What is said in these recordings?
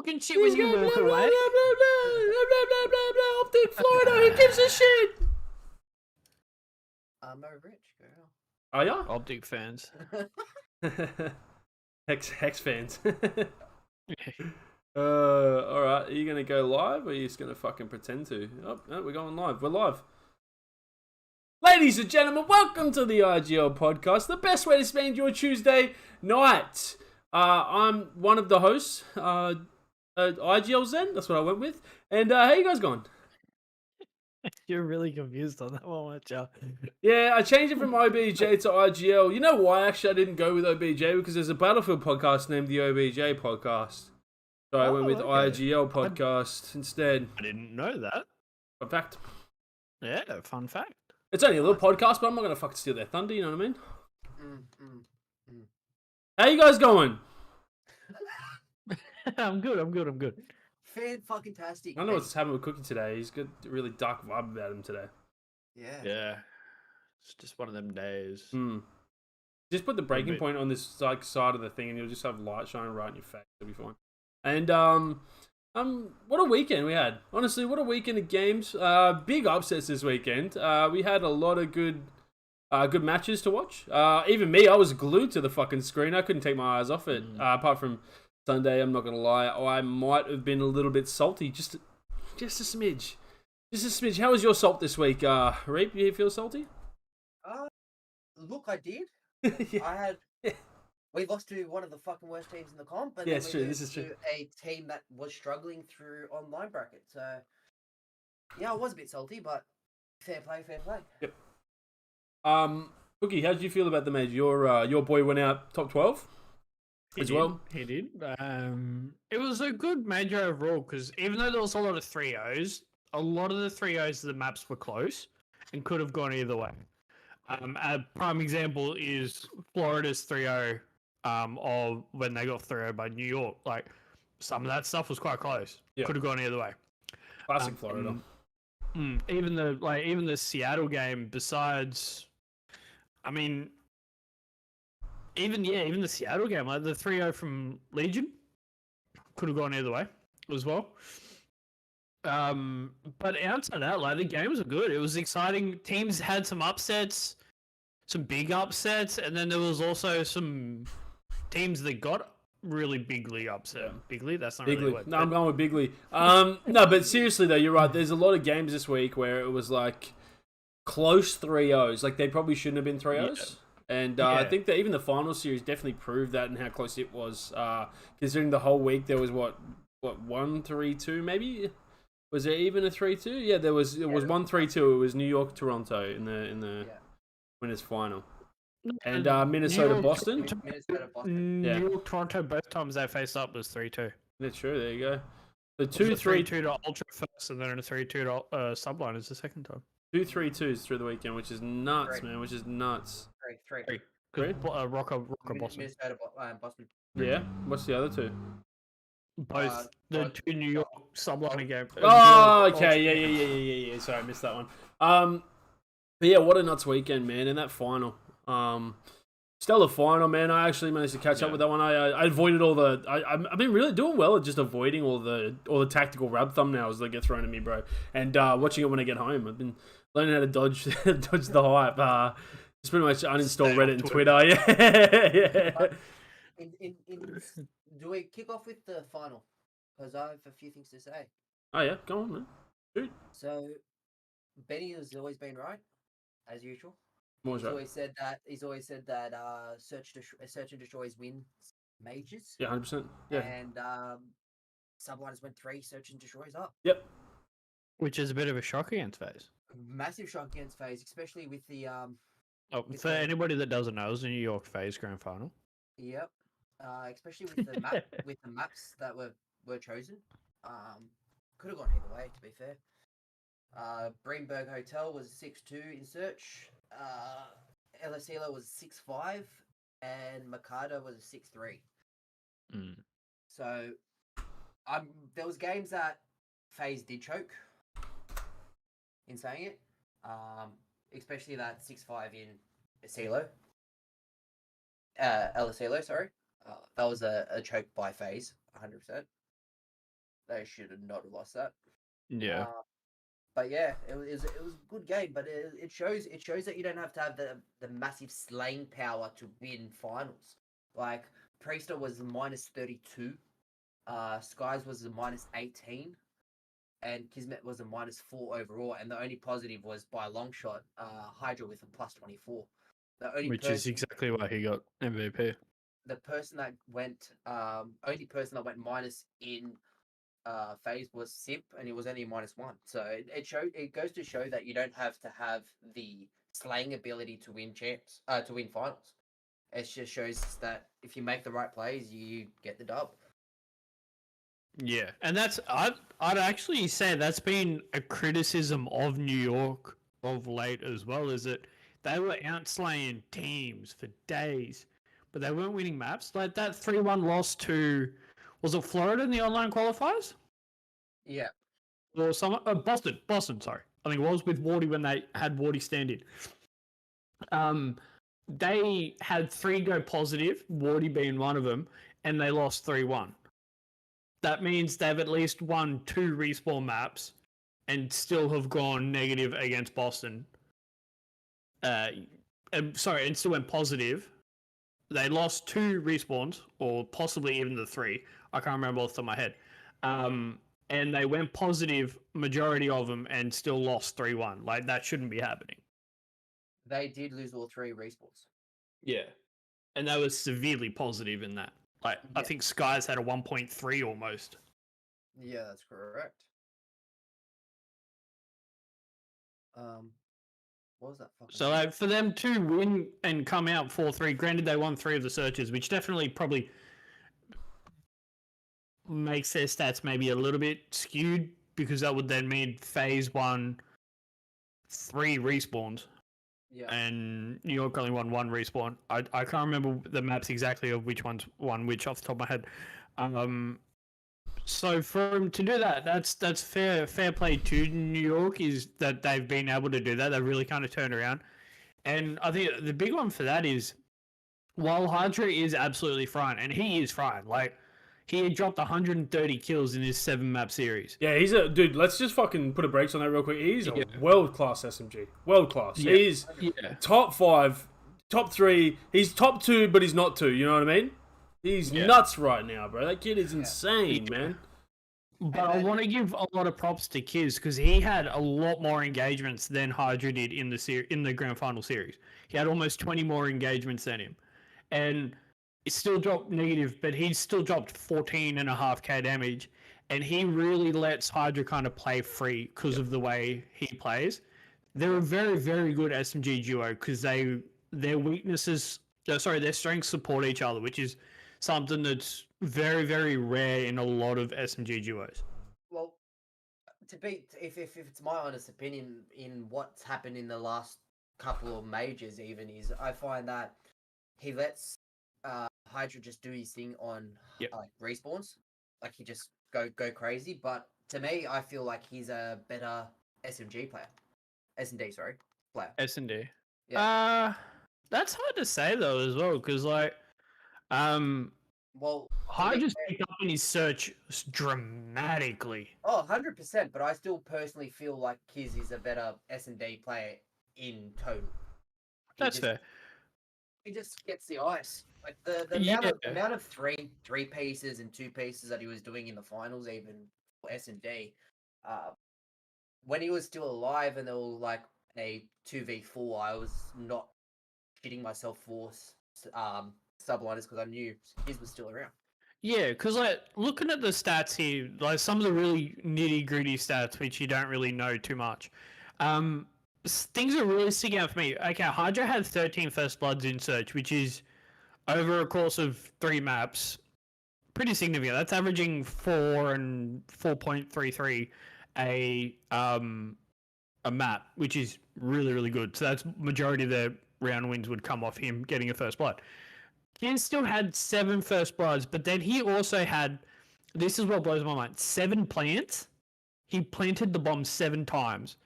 talking shit when you walk blah, blah, away. blah, blah, blah, blah, blah, blah, blah. Optic Florida, who gives a shit? I'm over rich, girl. Are ya? Optic fans. Hex fans. Alright, are you gonna go live or are you just gonna fucking pretend to? Oh, no, we're going live. We're live. Ladies and gentlemen, welcome to the IGL podcast, the best way to spend your Tuesday night. I'm one of the hosts, IGL Zen, that's what I went with. And how you guys going? You're really confused on that one, aren't you? Yeah, I changed it from OBJ to IGL. You know why actually I didn't go with OBJ? Because there's a Battlefield podcast named the OBJ podcast. So I went with IGL podcast instead. I didn't know that. Fun fact. Yeah, fun fact. It's only a little podcast, but I'm not going to fucking steal their thunder, you know what I mean? How you guys going? I'm good. Fan-fucking-tastic. I know what's happening with Cookie today. He's got a really dark vibe about him today. Yeah. It's just one of them days. Just put the breaking point on this like side of the thing and you'll just have light shining right in your face. It'll be fine. And what a weekend we had. Honestly, what a weekend of games. Big upsets this weekend. We had a lot of good matches to watch. Even me, I was glued to the fucking screen. I couldn't take my eyes off it. Apart from Sunday, I'm not gonna lie, I might have been a little bit salty, just a smidge. Just a smidge. How was your salt this week, Reap? You feel salty? Look, I did. Yeah. I had. We lost to one of the fucking worst teams in the comp, but Yeah, then it's we true. This lost is true. to a team that was struggling through online bracket. So, yeah, I was a bit salty, but fair play. Yep. Cookie, how did you feel about the major? Your boy went out top 12 as well. He did. It was a good major overall because even though there was a lot of 3-0s, a lot of the 3-0s of the maps were close and could have gone either way. A prime example is Florida's 3-0 of when they got 3-0 by New York. Like, some of that stuff was quite close. Yeah. Could have gone either way. Classic Florida. Even the Seattle game, besides, I mean, even the Seattle game, like the 3-0 from Legion, could have gone either way as well. But outside that, like, the games were good. It was exciting. Teams had some upsets, some big upsets, and then there was also some teams that got really bigly upset. Bigly? That's not really what. No, I'm going with bigly. No, but seriously though, you're right. There's a lot of games this week where it was like close 3-0s. Like they probably shouldn't have been 3-0s. Yeah. And I think that even the final series definitely proved that and how close it was. Considering the whole week there was what 1-3-2 maybe. Was there even a 3-2? Yeah, there was. It was 1-3-2. It was New York Toronto in the winners final, and Minnesota Boston. New York Toronto. Both times they faced up was 3-2. That's true. There you go. The 2-3-2 to Ultra first, and then a 3-2 to Subliners the second time. 2-3-2s through the weekend, which is nuts, man. Which is nuts. 3. Rocker Boston. Minnesota Boston. Yeah. What's the other two? Both the two New York subliner games. Oh, okay. Yeah. Sorry, I missed that one. But yeah, what a nuts weekend, man. And that final. Stellar final, man. I actually managed to catch up with that one. I avoided all the. I've been really doing well at just avoiding all the tactical rab thumbnails that get thrown at me, bro. And watching it when I get home. I've been learning how to dodge the hype. Just pretty much uninstall Reddit and Twitter. Yeah. Do we kick off with the final? Because I have a few things to say. Oh yeah, go on, man. Dude. So, Benny has always been right, as usual. He's always said that. Search and destroys win majors. Yeah, 100%. Yeah. And Subliners went 3 search and destroys up. Yep. Which is a bit of a shock against FaZe. Massive shock against FaZe, especially with the for anybody that doesn't know, it was the New York FaZe Grand Final. Yep. Especially with the map, with the maps that were chosen. Could have gone either way, to be fair. Greenberg Hotel was 6-2 in search. Elasila was 6-5, and Mikado was a 6-3. So, there was games that FaZe did choke. In saying it, especially that 6-5 in Asilo. Elasilo, sorry. That was a choke by FaZe, 100%. They should have not have lost that. Yeah. But yeah, it was a good game. But it shows that you don't have to have the massive slaying power to win finals. Like Priester was a -32, Skies was a -18, and Kismet was a -4 overall. And the only positive was by a long shot, Hydra with a +24. The only Which is exactly why he got MVP. the person that went only person that went minus in phase was Simp, and he was only -1. So it goes to show that you don't have to have the slaying ability to win to win finals. It just shows that if you make the right plays, you get the dub. Yeah, and I'd actually say that's been a criticism of New York of late as well. Is that they were outslaying teams for days, but they weren't winning maps. Like that 3-1 loss to, was it Florida in the online qualifiers? Yeah, Or some Boston. Sorry, I think it was with Wardy when they had Wardy stand in. They had 3 go positive, Wardy being one of them, and they lost 3-1. That means they've at least won 2 respawn maps and still have gone negative against Boston. And still went positive. They lost 2 respawns, or possibly even the 3. I can't remember off the top of my head. And they went positive, majority of them, and still lost 3-1. Like, that shouldn't be happening. they did lose all 3 respawns. Yeah. And they were severely positive in that. Like, I Yeah. think Skies had a 1.3 almost. Yeah, that's correct. What was that fucking? So, like, for them to win and come out 4-3, granted they won 3 of the searches, which definitely probably makes their stats maybe a little bit skewed, because that would then mean phase 1, 3 respawns. Yeah. And New York only won 1 respawn. I can't remember the maps exactly of which ones won which off the top of my head. So for them to do that, that's fair play to New York, is that they've been able to do that. They've really kind of turned around. And I think the big one for that is, while Hydra is absolutely frying, and he is frying, like, he had dropped 130 kills in his 7-map series. Yeah, he's a dude. Let's just fucking put a brakes on that real quick. He's a Yeah. world class SMG. World class. Yeah. He's Yeah. top 5, top 3. He's top 2, but he's not 2. You know what I mean? He's nuts right now, bro. That kid is insane, man. But I want to give a lot of props to Kiz, because he had a lot more engagements than Hydra did in the grand final series. He had almost 20 more engagements than him, and it still dropped negative, but he still dropped 14.5k damage, and he really lets Hydra kind of play free because of the way he plays. They're a very, very good SMG duo, because their strengths support each other, which is something that's very, very rare in a lot of SMG duos. Well, if it's my honest opinion in what's happened in the last couple of majors, even, is I find that he lets Hydra just do his thing on like respawns, like he just go crazy. But to me, I feel like he's a better SMG player, S&D player. S&D. Yeah. That's hard to say though as well, because like, well, Hydra's picked up in his search dramatically. Oh, 100%. But I still personally feel like Kiz is a better S&D player in total. That's fair. He just gets the ice. Like the amount of three pieces and 2 pieces that he was doing in the finals, even for S&D, when he was still alive and they were like a 2v4, I was not shitting myself for subliners, because I knew his was still around. Yeah, because like looking at the stats here, like some of the really nitty gritty stats which you don't really know too much, things are really sticking out for me. Okay, Hydra had 13 first bloods in search, which is over a course of 3 maps, pretty significant. That's averaging 4 and 4.33 a map, which is really, really good. So that's majority of their round wins would come off him getting a first blood. He still had 7 first bloods, but then he also had, this is what blows my mind, 7 plants. He planted the bomb 7 times.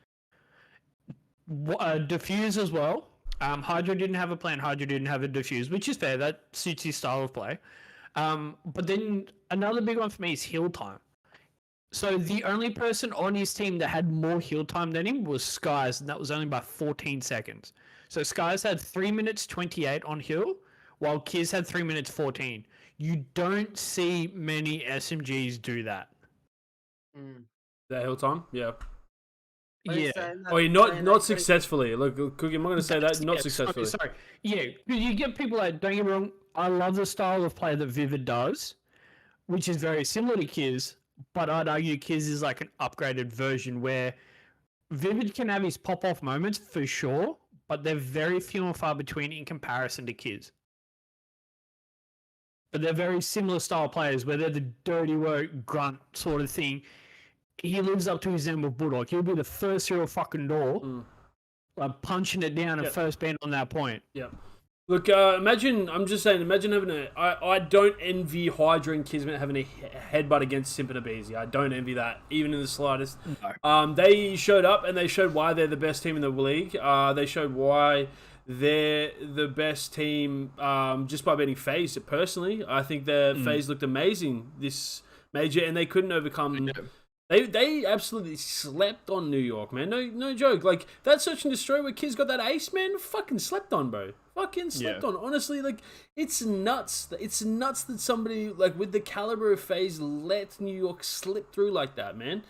Defuse as well. Hydra didn't have a plant. Hydra didn't have a defuse, which is fair. That suits his style of play. But then another big one for me is heal time. So the only person on his team that had more heal time than him was Skies, and that was only by 14 seconds. So Skies had 3 minutes 28 on heal, while Kiz had 3 minutes 14. You don't see many SMGs do that. That hill time, yeah. Yeah. Oh, not successfully. Look, Cookie, I'm not going to say that. Not successfully. Sorry. Yeah, you get people like, don't get me wrong, I love the style of play that Vivid does, which is very similar to Kiz, but I'd argue Kiz is like an upgraded version where Vivid can have his pop-off moments for sure, but they're very few and far between in comparison to Kiz. But they're very similar style players where they're the dirty work grunt sort of thing. He lives up to his name with Bulldog. He'll be the first through a fucking door, like punching it down and first band on that point. Yeah. Look, imagine having a. I don't envy Hydra and Kismet having a headbutt against Simp and Abizi. I don't envy that, even in the slightest. No. They showed up and they showed why they're the best team in the league. They showed why they're the best team just by beating FaZe. Personally, I think FaZe looked amazing this major, and they couldn't overcome. They absolutely slept on New York, man. No joke. Like, that search and destroy where Kids got that ace, man, fucking slept on, bro. Fucking slept on. Honestly, like, it's nuts. It's nuts that somebody, like, with the caliber of FaZe let New York slip through like that, man.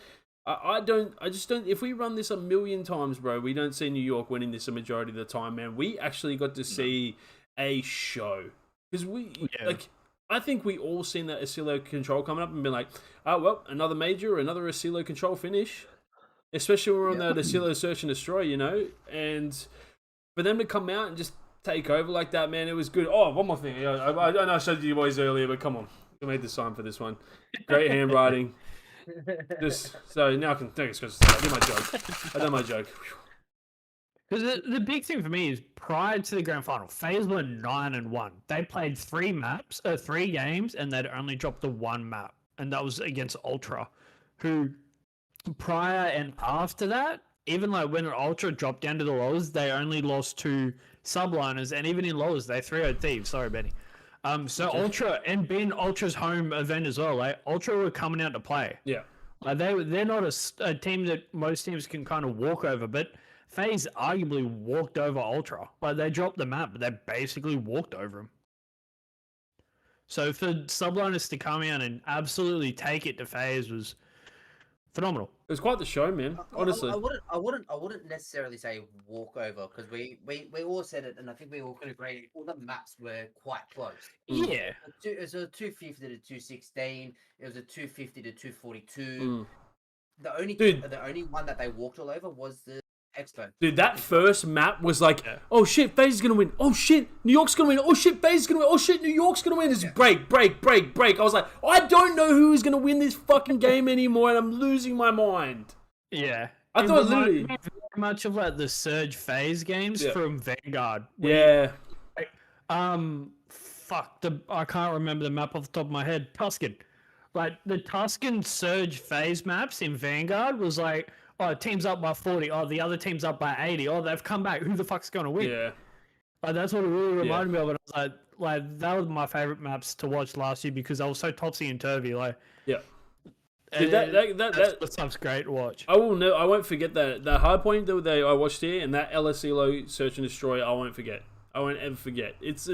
I just don't. If we run this a million times, bro, we don't see New York winning this a majority of the time, man. We actually got to see a show. Because I think we all seen that Asilo control coming up and been like, oh, well, another major, another Asilo control finish. Especially when we're on that Asilo search and destroy, you know? And for them to come out and just take over like that, man, it was good. Oh, one more thing. I know I showed you boys earlier, but come on. I made the sign for this one. Great handwriting. Just so now I can think it's because I did my joke. I done my joke. Because the big thing for me is prior to the grand final, FaZe were 9-1. They played 3 games, and they'd only dropped the 1 map, and that was against Ultra, who prior and after that, even like when Ultra dropped down to the lowers, they only lost to subliners, and even in lowers, they 3-0 Thieves. Sorry, Benny. So Ultra, and being Ultra's home event as well, like Ultra were coming out to play. Yeah. Like they're not a team that most teams can kind of walk over, but FaZe arguably walked over Ultra. Like, they dropped the map, but they basically walked over him. So for Subliners to come out and absolutely take it to FaZe was phenomenal. It was quite the show, man. Honestly, I wouldn't necessarily say walk over, because we all said it, and I think we all could agree. All the maps were quite close. Yeah, it was a 250 to 216. It was a 250 to 242. The only one that they walked all over was the Expo. Dude, that first map was like, oh shit, FaZe is gonna win. Oh shit, New York's gonna win. Oh shit, FaZe is gonna win. Oh shit, New York's gonna win. It's break. I was like, I don't know who is gonna win this fucking game anymore, and I'm losing my mind. Yeah, I thought literally very much of like the Surge FaZe games from Vanguard. Yeah. I can't remember the map off the top of my head. Tuscan. Like, the Tuscan Surge FaZe maps in Vanguard was like, oh, team's up by 40. Oh, the other team's up by 80. Oh, they've come back. Who the fuck's going to win? Yeah. Like, that's what it really reminded me of. And I was like, that was my favorite maps to watch last year because I was so topsy and turvy. Like, yeah. Dude, that stuff's great to watch. I won't forget that hard point that I watched here, and that LSELO Search and Destroy. I won't forget. I won't ever forget. It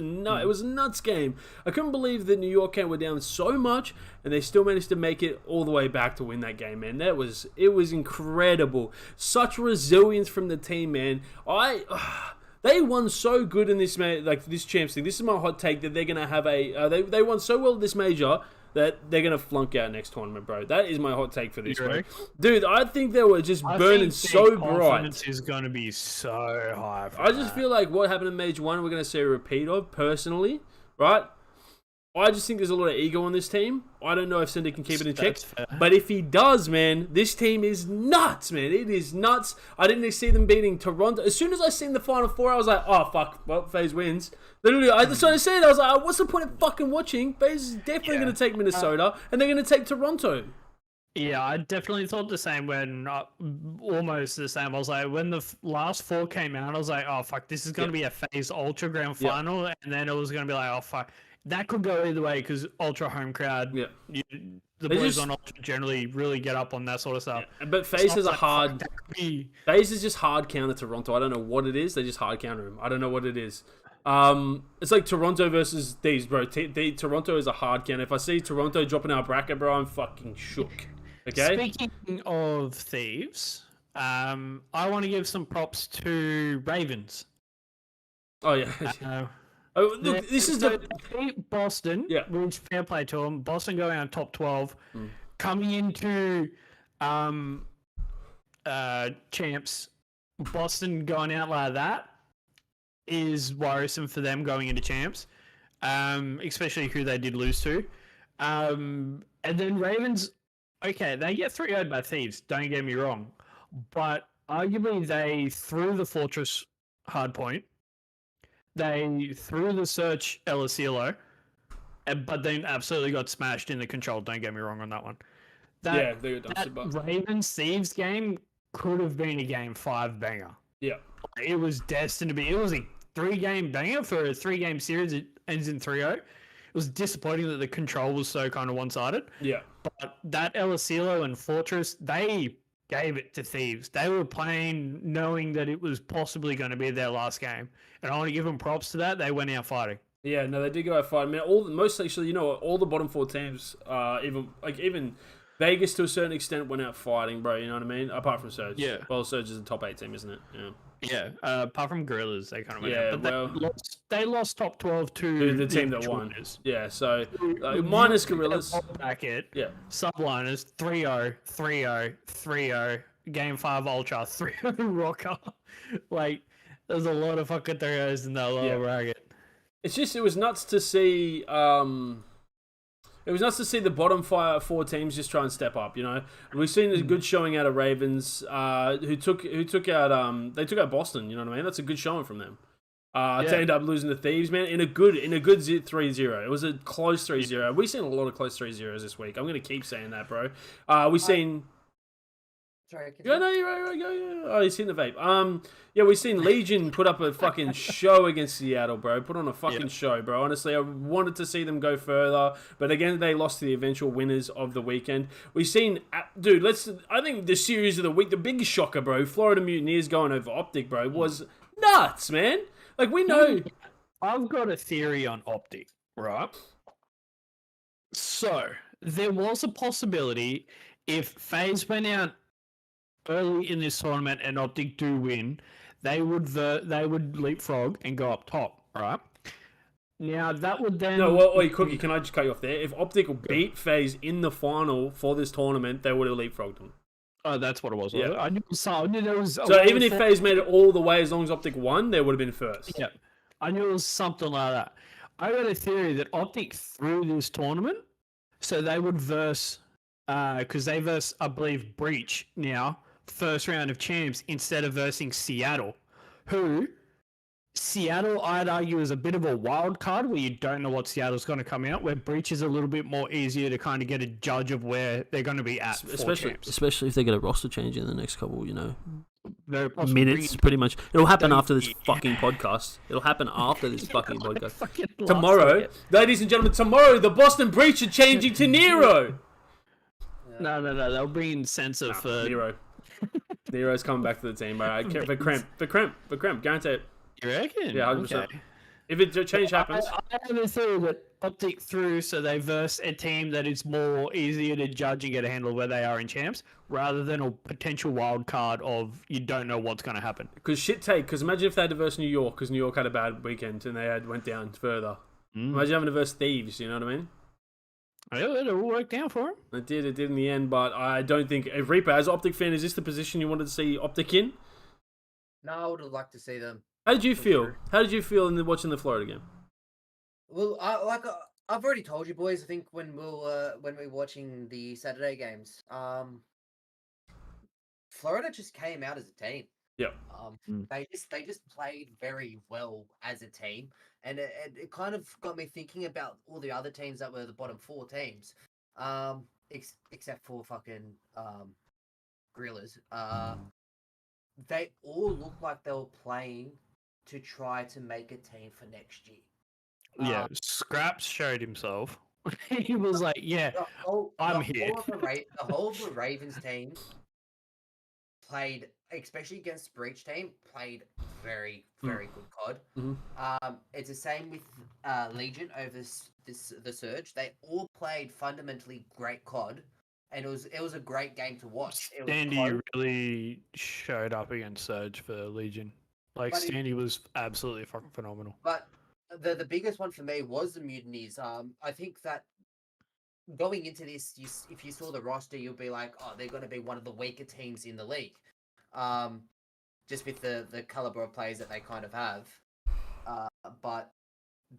was a nuts game. I couldn't believe that New York were down so much, and they still managed to make it all the way back to win that game, man. It was incredible. Such resilience from the team, man. They won so good in this this champs thing. This is my hot take that they're gonna have they won so well this major that they're going to flunk out next tournament, bro. That is my hot take for this, bro. Dude, I think they were just burning so bright. Confidence is going to be so high. I just feel like what happened in Major 1, we're going to see a repeat of, personally, right? I just think there's a lot of ego on this team. I don't know if Cinder can keep it in check. But if he does, man, this team is nuts, man. It is nuts. I didn't see them beating Toronto. As soon as I seen the Final Four, I was like, oh, fuck. Well, FaZe wins. Literally, that's what I said. I was like, what's the point of fucking watching? FaZe is definitely going to take Minnesota, and they're going to take Toronto. Yeah, I definitely thought the same when, almost the same. I was like, when the last 4 came out, I was like, oh, fuck, this is going to be a FaZe Ultra Grand Final. And then it was going to be like, oh, fuck. That could go either way because Ultra home crowd. Yeah. the They boys just- on Ultra generally really get up on that sort of stuff. Yeah, but FaZe It's is a like, hard. fuck, that could be- FaZe is just hard counter Toronto. I don't know what it is. They just hard counter him. I don't know what it is. It's like Toronto versus these, bro. Toronto is a hard counter. If I see Toronto dropping our bracket, bro, I'm fucking shook. Okay. Speaking of thieves, I want to give some props to Ravens. Oh yeah. Uh, Oh look, this is so the. they beat Boston, Yeah. which fair play to them. Boston going on top 12, Mm. coming into champs. Boston going out like that is worrisome for them going into champs, especially who they did lose to. And then Ravens, okay, they get 3-0'd by Thieves, don't get me wrong, but arguably they threw the Fortress hardpoint, they threw the Search Elisilo, but then absolutely got smashed in the control, don't get me wrong on that one. Yeah, they got That dumpstered, but Ravens Thieves game could have been a game 5 banger. yeah. It was destined to be. It was a 3-game banger for a 3-game series. It ends in 3-0. It was disappointing that the control was so kind of one-sided. Yeah. But that Elisilo and Fortress, they gave it to Thieves. They were playing knowing that it was possibly going to be their last game. And I want to give them props to that. They went out fighting. Yeah, no, they did go out fighting. Man, most actually, you know, all the bottom 4 teams, even Vegas to a certain extent went out fighting, bro. You know what I mean? Apart from Surge. Yeah. Well, Surge is a top 8 team, isn't it? Yeah. Yeah. Apart from Gorillas, they kind of went Yeah, out. But well- they lost top 12 to The team that individual won. winners. Yeah. So Who- minus who- Gorillas. Bracket. Yeah. Subliners 3-0, 3-0, 3-0, Game 5 Ultra, 3-0 Rocker. Like, there's a lot of fucking 3-0s in that little Yeah. bracket. It was nuts to see. It was nuts to see the bottom 4 teams just try and step up. You know, and we've seen a good showing out of Ravens, who took out they took out Boston. You know what I mean? That's a good showing from them. To end up losing to Thieves, man, in a good 3-0. It was a close 3-0. We've seen a lot of close 3-0s this week. I'm gonna keep saying that, bro. We've seen. Sorry, Yeah, no, you're right. Go. Oh, he's seen the vape. Yeah, we've seen Legion put up a fucking show against Seattle, bro. Put on a fucking show, bro. Honestly, I wanted to see them go further, but again, they lost to the eventual winners of the weekend. We've seen, dude. I think the series of the week, the biggest shocker, bro. Florida Mutineers going over Optic, bro, was nuts, man. Like we know. I've got a theory on Optic, right? So, there was a possibility if FaZe went out early in this tournament and Optic do win, they would leapfrog and go up top, right? Now that would then No, wait, Cookie, can I just cut you off there? If Optic beat FaZe in the final for this tournament, they would have leapfrogged them. Oh, that's what it was. Yeah. I knew there was. So even if FaZe made it all the way, as long as Optic won, they would have been first. Yeah, I knew it was something like that. I got a theory that Optic threw this tournament, so they would verse, because they verse, I believe, Breach now, first round of champs, instead of versing Seattle, who Seattle, I'd argue, is a bit of a wild card where you don't know what Seattle's going to come out, where Breach is a little bit more easier to kind of get a judge of where they're going to be at for champs. Especially if they get a roster change in the next couple, Very possibly minutes, pretty much. It'll happen Don't- after this fucking podcast. It'll happen after this fucking podcast. fucking last Tomorrow, second. ladies and gentlemen, tomorrow the Boston Breach are changing to Nero. No, they'll bring in Sensor for. Nero. Nero's coming back to the team, bro. For cramp, guarantee it. You reckon? Yeah, 100%. Okay. If a change happens, I have a theory that Optic through, so they verse a team that is more easier to judge and get a handle of where they are in champs, rather than a potential wild card of you don't know what's going to happen. because imagine if they had to verse New York, because New York had a bad weekend and they went down further. Imagine having to verse Thieves, you know what I mean? It all worked out for him. It did in the end, but I don't think, if Reaper, as Optic fan, is this the position you wanted to see Optic in? No, I would have liked to see them. How did you For feel? sure. How did you feel in watching the Florida game? Well, I've already told you boys. I think when we were watching the Saturday games, Florida just came out as a team. Yeah. They just played very well as a team, and it kind of got me thinking about all the other teams that were the bottom 4 teams, except for fucking Gorillas. They all looked like they were playing to try to make a team for next year. Yeah, Scraps showed himself. He was like, "Yeah, I'm here." The whole of the Ravens team played, especially against Breach team, played very, very good COD. It's the same with Legion over the Surge. They all played fundamentally great COD, and it was a great game to watch. It was Sandy close, really showed up against Surge for Legion. Like But it- Sandy was absolutely fucking phenomenal. but the biggest one for me was the mutinies. I think that going into this, if you saw the roster, you'll be like, oh, they're going to be one of the weaker teams in the league. Just with the caliber of players that they kind of have. But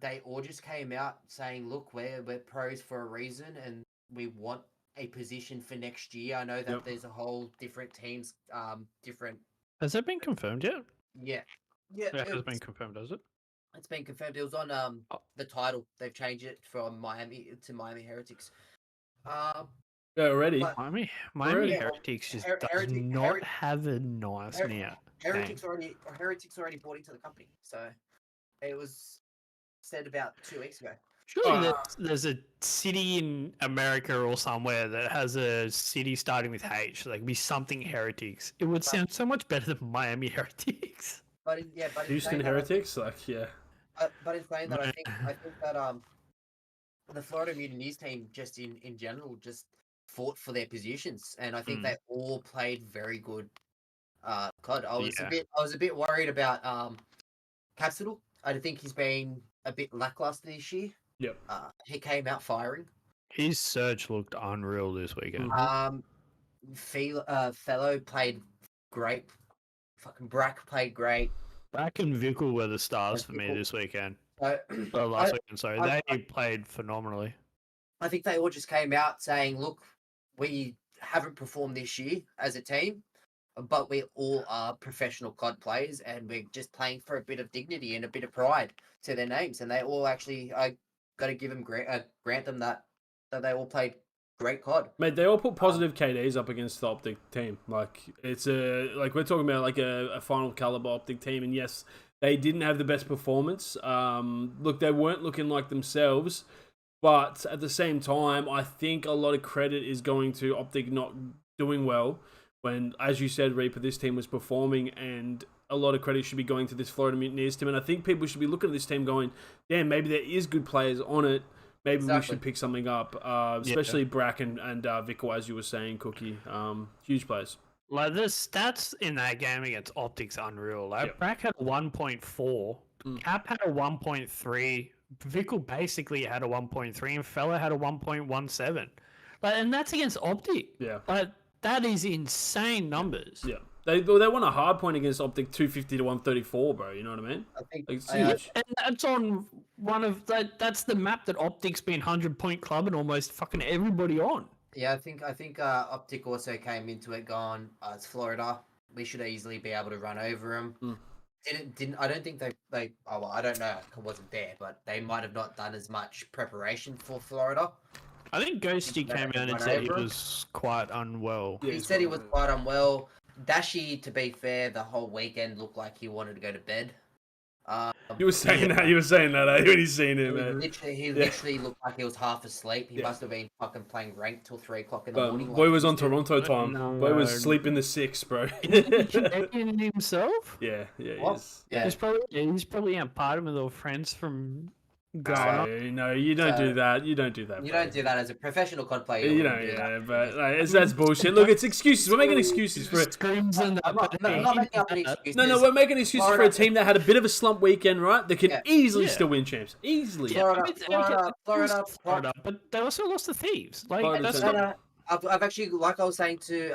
they all just came out saying, look, we're pros for a reason, and we want a position for next year. I know that there's a whole different teams, different. Has that been confirmed yet? Yeah, It has been confirmed, has it? it's been confirmed. It was on the title. They've changed it from Miami to Miami Heretics. Yeah, already. But Miami Already? Heretics just Her- does Heretic- not Heretic- have a nice Her- name. Heretics already bought into the company, so it was said about 2 weeks ago. Surely there's a city in America or somewhere that has a city starting with H. So there could be something Heretics. It would sound so much better than Miami Heretics. But in Houston saying that, Heretics, like yeah. but in saying that, I think that the Florida Mutineers team just in general just fought for their positions, and I think they all played very good. COD. I was a bit worried about Capsule. I think he's been a bit lackluster this year. Yep. He came out firing. His Surge looked unreal this weekend. Fellow played great. Fucking Brack played great. Brack and Vickle were the stars for me this weekend. So, Last weekend, sorry. They played phenomenally. I think they all just came out saying, look, we haven't performed this year as a team, but we all are professional COD players, and we're just playing for a bit of dignity and a bit of pride to their names. And they all actually, I got to give them grant them that they all played great COD. Mate, they all put positive KDs up against the Optic team. Like it's we're talking about like a final caliber Optic team, and yes, they didn't have the best performance. Look, they weren't looking like themselves, but at the same time, I think a lot of credit is going to Optic not doing well. When, as you said, Reaper, this team was performing, and a lot of credit should be going to this Florida Mutineers team. And I think people should be looking at this team going, damn, maybe there is good players on it. Maybe we should pick something up, especially Brack and Vickle, as you were saying, Cookie. Huge players. Like the stats in that game against Optics unreal. Like Brack had a 1.4, Cap had a 1.3, Vickle basically had a 1.3, and Fella had a 1.17. Like, and that's against Optic. Yeah. Like, that is insane numbers. Yeah. They won a hard point against Optic 250 to 134, bro. You know what I mean? I think Like, it's huge. And that's on one of that's the map that Optic's been 100-point club and almost fucking everybody on. Yeah, I think Optic also came into it going, it's Florida. We should easily be able to run over them. Didn't I don't think they oh well, I don't know, I wasn't there, but they might have not done as much preparation for Florida. I think Ghosty came out and said he was quite unwell. He said he was quite unwell. Dashi, to be fair, the whole weekend looked like he wanted to go to bed. You were saying that. You were saying that when you seen him, man. He literally looked like he was half asleep. He must have been fucking playing ranked till 3 o'clock in the morning. Boy was on Toronto time. No. Boy was sleeping the 6, bro. Canadian himself? Yeah, he is. Yeah. He's probably out partying with all friends from Ghana. No, you don't do that. You don't do that. You bro. don't do that as a professional COD player. You don't, but like, that's bullshit. Look, it's excuses. We're making excuses for it. Screams and I'm not making up any excuses. No, we're making excuses for a team that had a bit of a slump weekend, right? That can easily still win champs. Easily. Florida, but they also lost to Thieves. Like, Florida that's said not... I've actually, like I was saying to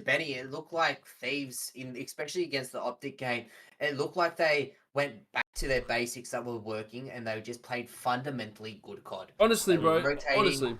Benny, it looked like Thieves, especially against the Optic game, it looked like they went back to their basics that were working, and they just played fundamentally good COD. Honestly, bro. Rotating, Honestly,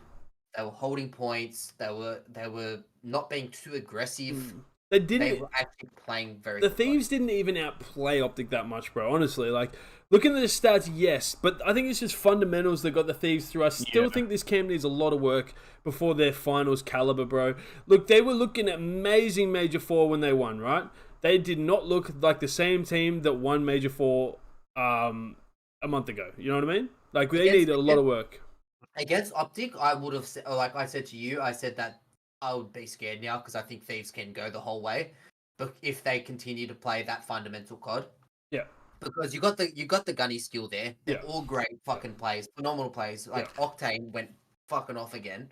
they were holding points. They were not being too aggressive. they They were actually playing very. The good Thieves didn't even outplay Optic that much, bro. Honestly, like, looking at the stats, yes, but I think it's just fundamentals that got the Thieves through. I still think this camp needs a lot of work before their finals caliber, bro. Look, they were looking at amazing Major 4 when they won, right? They did not look like the same team that won Major 4 a month ago. You know what I mean? Like, they need a lot of work. Against Optic, I would have said, like I said to you, I said that I would be scared now because I think Thieves can go the whole way, but if they continue to play that fundamental COD, Yeah. because you got the gunny skill there. They're all great fucking players, phenomenal players. Like Octane went fucking off again.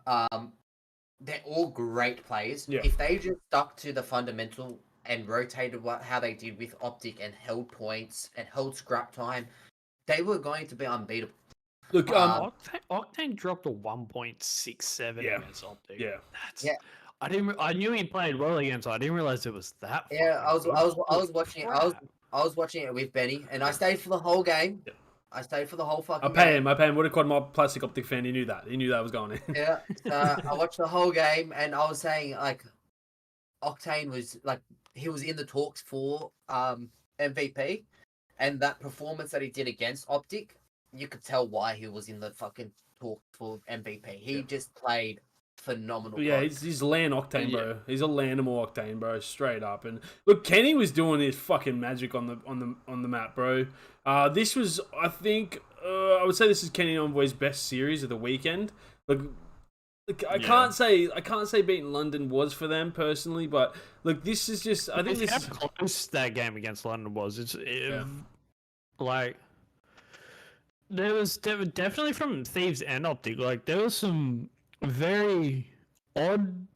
They're all great players. Yeah. If they just stuck to the fundamental and rotated how they did with Optic and held points and held scrap time, they were going to be unbeatable. Look, Octane dropped a 1.67 against Optic. Yeah. That's I knew he played well against. I didn't realize it was that. Yeah, I good. was watching it. I was watching it with Benny, and I stayed for the whole game. Yeah. I stayed for the whole fucking I pay game. him. Would have called my plastic Optic fan. He knew that. He knew that was going in. Yeah, I watched the whole game, and I was saying like, Octane was like he was in the talks for MVP, and that performance that he did against Optic, you could tell why he was in the fucking talk for MVP. He just played phenomenal. Yeah, he's land Octane, bro. He's a landable Octane, bro, straight up. And look, Kenny was doing his fucking magic on the map, bro. This was, I think, I would say this is Kenny Envoy's best series of the weekend. Look, I can't say beating London was for them personally, but look, this is just. I think this how is close that game against London was. Like there was definitely from Thieves and Optic. Like there was some very odd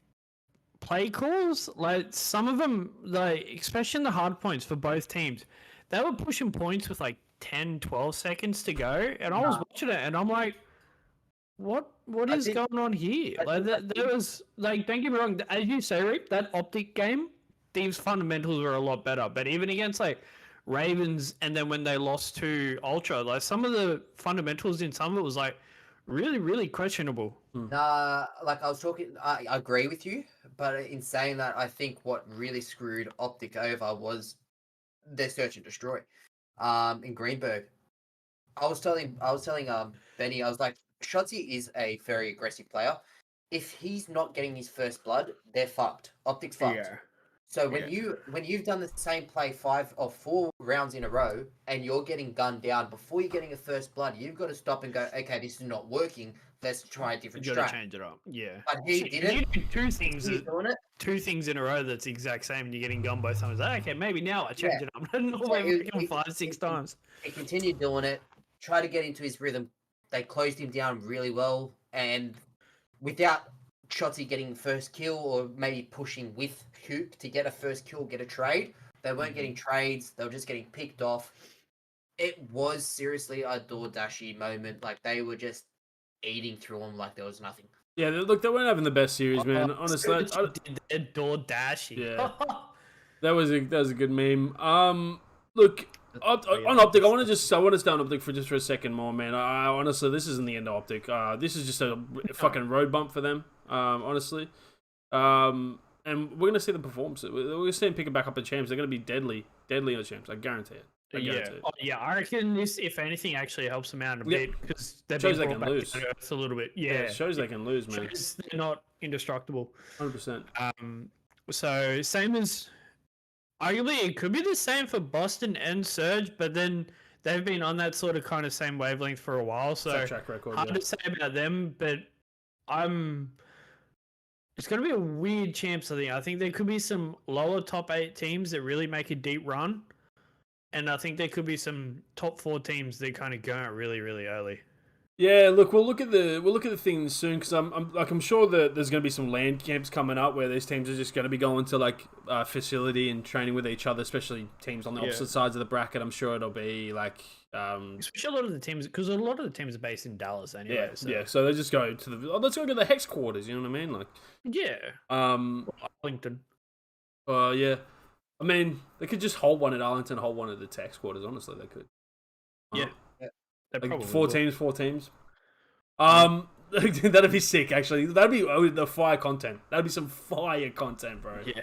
play calls. Like some of them, like especially in the hard points for both teams, they were pushing points with like 10, 12 seconds to go, and I was watching it, and I'm like, what is going on here? Like there was like, don't get me wrong, as you say, Reap, that Optic game, Thieves fundamentals were a lot better. But even against like Ravens, and then when they lost to Ultra, like some of the fundamentals in some of it was like really, really questionable. Like I was talking, I agree with you, but in saying that, I think what really screwed Optic over was their search and destroy. In Greenberg, I was telling Benny, I was like, Shotzi is a very aggressive player. If he's not getting his first blood, they're fucked. Optic's fucked. Yeah. So when you've done the same play 5 or 4 rounds in a row and you're getting gunned down before you're getting a first blood, you've got to stop and go, okay, this is not working. Let's try a different You strat. gotta change it up. Yeah. But he didn't. You do two things. He's doing it. Two things in a row that's the exact same, and you're getting gunned both times. Like, okay, maybe now I change it up. Normally I'm 5-6 times. He continued doing it. Try to get into his rhythm. They closed him down really well, and without Shotzi getting first kill or maybe pushing with Hook to get a first kill, get a trade, they weren't getting trades. They were just getting picked off. It was seriously a DoorDashy moment. Like they were just eating through them like there was nothing. Yeah, look, they weren't having the best series, man. Honestly, DoorDashy. Yeah, that was a good meme. Look, on Optic, I want to stay on Optic for a second more, man. I honestly, this isn't the end of Optic. This is just a fucking road bump for them. Honestly, and we're gonna see the performance. We're gonna see them pick it back up at champs. They're gonna be deadly on champs. I guarantee it. I reckon this, if anything, actually helps them out a bit because they've shows been they can lose a little bit. Yeah, shows they can lose, man. Shows they're not indestructible. 100%. So same as arguably it could be the same for Boston and Surge, but then they've been on that sort of kind of same wavelength for a while. So track record, hard to say about them, but it's going to be a weird champs. I think there could be some lower top 8 teams that really make a deep run. And I think there could be some top 4 teams that kind of go out really, really early. Yeah, look, we'll look at the things soon because I'm sure that there's going to be some land camps coming up where these teams are just going to be going to like facility and training with each other, especially teams on the opposite sides of the bracket. I'm sure it'll be like especially a lot of the teams because a lot of the teams are based in Dallas anyway. So they just go to let's go to the Hex quarters. You know what I mean? Like Arlington. Yeah. I mean, they could just hold one at Arlington, hold one at the Tex quarters. Honestly, they could. Like 4 teams. That'd be sick. Actually, that'd be the fire content. That'd be some fire content, bro. Yeah.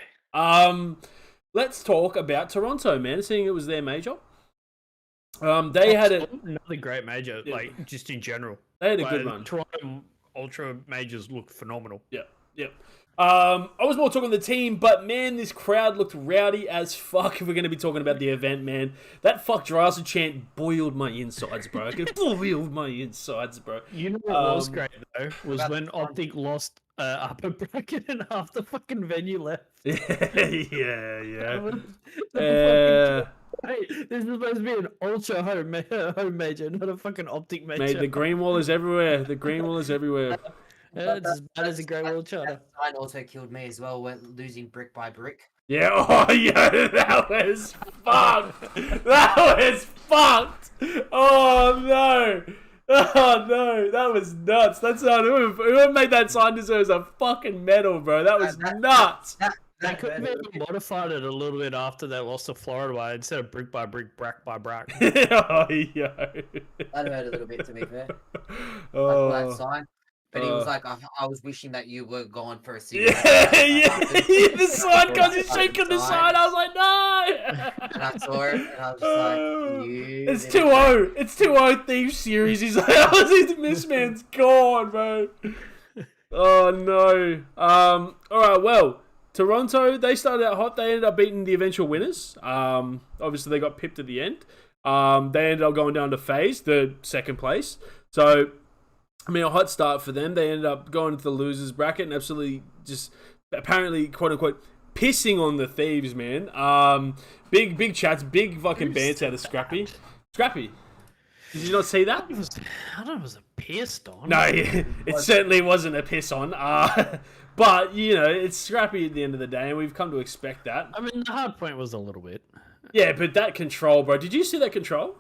Let's talk about Toronto, man. Seeing it was their major. They had another great major, like just in general. They had a good run. Toronto Ultra majors look phenomenal. Yeah. I was more talking the team, but man, this crowd looked rowdy as fuck. If we're going to be talking about the event, man, that fuck Jurassic chant boiled my insides, bro. It boiled my insides, bro. You know what was great though was about when the front? Optic lost upper bracket and half the fucking venue left. yeah. That was the Uh, fucking. Hey, this is supposed to be an ultra home major, not a fucking Optic major. mate, the green wall is everywhere. The green wall is everywhere. It's as bad as a Great Wall Charter. That sign also killed me as well, when losing brick by brick. Yeah, oh yeah, that was fucked. That was fucked. Oh no. Oh no, that was nuts. That's not whoever made that sign deserves a fucking medal, bro. That was nuts. They could have even modified it a little bit after they lost to Florida way instead of brick by brick, brack by brack. Oh yeah. That hurt a little bit, to be fair. Oh. That sign. But he was like, I was wishing that you were gone for a cigarette. Yeah. The sign comes and shaking the sign. I was like, no. And I saw it, and I was just like, you. It's little 2-0. It's 2-0 Thieves series. He's like, oh, this man's gone, bro. Oh no. All right. Well, Toronto, they started out hot. They ended up beating the eventual winners. Obviously they got pipped at the end. They ended up going down to FaZe, the second place. So, I mean, a hot start for them. They ended up going into the losers bracket and absolutely just apparently, quote unquote, pissing on the Thieves, man. Big chats, big fucking banter out of Scrappy. Scrappy, did you not see that? I don't know, it was a pissed on. No, it certainly wasn't a piss on. But, you know, it's Scrappy at the end of the day, and we've come to expect that. I mean, the hard point was a little bit. Yeah, but that control, bro. Did you see that control?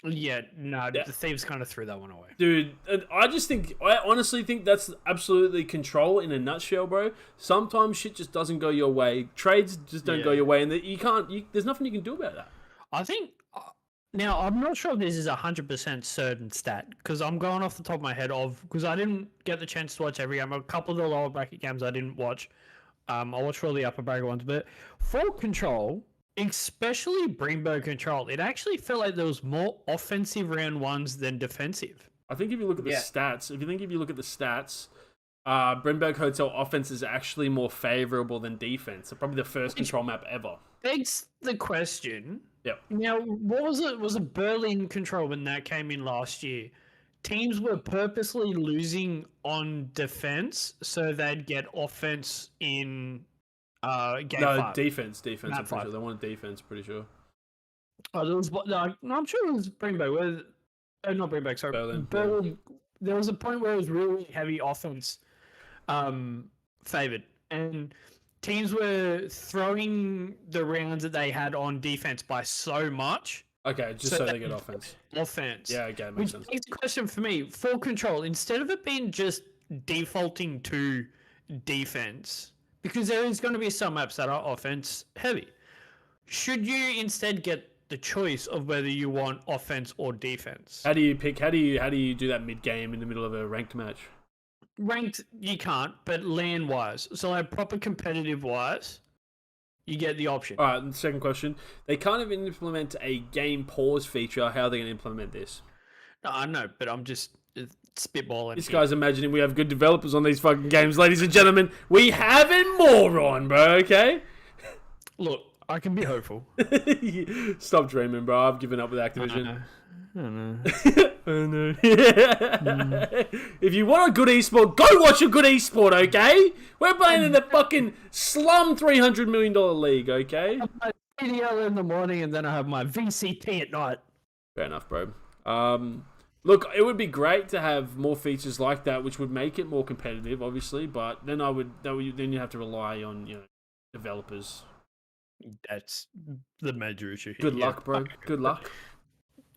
Yeah, no, Yeah. the Thieves kind of threw that one away. Dude, I honestly think that's absolutely control in a nutshell, bro. Sometimes shit just doesn't go your way. Trades just don't go Yeah. your way, and there's nothing you can do about that. I think now I'm not sure if this is 100% certain stat because I'm going off the top of my head because I didn't get the chance to watch every game. A couple of the lower bracket games I didn't watch. I watched all the upper bracket ones, but for control, especially Greenberg control, it actually felt like there was more offensive round ones than defensive. I think if you look at the Yeah. stats, Brimberg Hotel offense is actually more favorable than defense. So probably the first control map ever. Begs the question. Yep. Now, what was it? Was it Berlin control when that came in last year? Teams were purposely losing on defense so they'd get offense in game No, 5. defense. Map I'm pretty five. sure they wanted defense. Pretty sure. Oh, there was, no, I'm sure it was Greenberg. Not Greenberg, sorry. Berlin. There was a point where it was really heavy offense favored. And teams were throwing the rounds that they had on defense by so much. Okay, just so they get offense. Offense. Yeah, okay, makes Which sense. begs the question for me, for control, instead of it being just defaulting to defense, because there is going to be some maps that are offense heavy, should you instead get the choice of whether you want offense or defense? How do you pick? How do you do that mid game in the middle of a ranked match? Ranked, you can't, but LAN wise, so like proper competitive wise, you get the option. All right, and the second question: they can't even implement a game pause feature. How are they going to implement this? No, I know, but I'm just spitballing. This here. guy's imagining we have good developers on these fucking games, ladies and gentlemen. We have a moron, bro. Okay. Look, I can be hopeful. Stop dreaming, bro. I've given up with Activision. I don't know. Oh no. If you want a good esport, go watch a good esport, okay? We're playing in the fucking slum $300 million league, okay? My PDL in the morning and then I have my VCT at night. Fair enough, bro. Look, it would be great to have more features like that, which would make it more competitive, obviously. But then then you have to rely on developers. That's the major issue here. Good yeah. luck, bro. Good luck.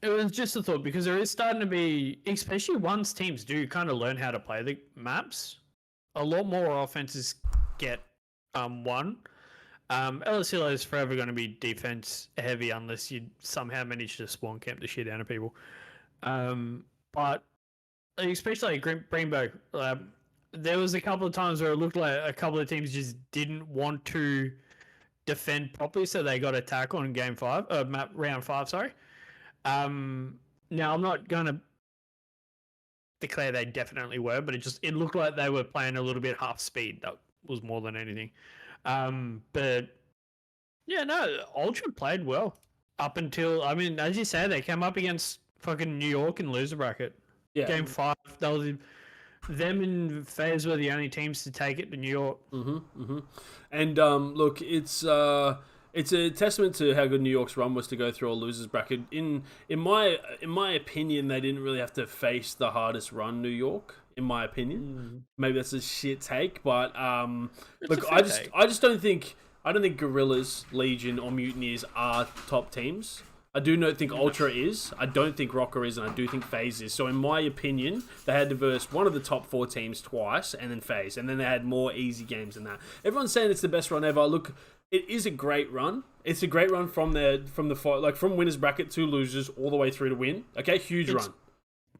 It was just a thought because there is starting to be, especially once teams do kind of learn how to play the maps, a lot more offenses get won. LSL is forever going to be defense heavy unless you somehow manage to spawn camp the shit out of people. But especially like Greenberg, there was a couple of times where it looked like a couple of teams just didn't want to defend properly, so they got attack on round 5. Sorry. Now I'm not gonna declare they definitely were, but it looked like they were playing a little bit half speed. That was more than anything. But yeah, no, Ultra played well up until, I mean, as you say, they came up against fucking New York in loser bracket. Yeah. Game 5, them and FaZe were the only teams to take it to New York. And look, it's a testament to how good New York's run was to go through a losers bracket. In my opinion, they didn't really have to face the hardest run, New York. In my opinion, maybe that's a shit take, but look, I just don't think Gorillas, Legion, or Mutineers are top teams. I do not think Ultra is. I don't think Rocker is, and I do think FaZe is. So in my opinion, they had to verse one of the top 4 teams twice, and then FaZe, and then they had more easy games than that. Everyone's saying it's the best run ever. Look, it is a great run. It's a great run from winners bracket to losers all the way through to win. Okay, huge run.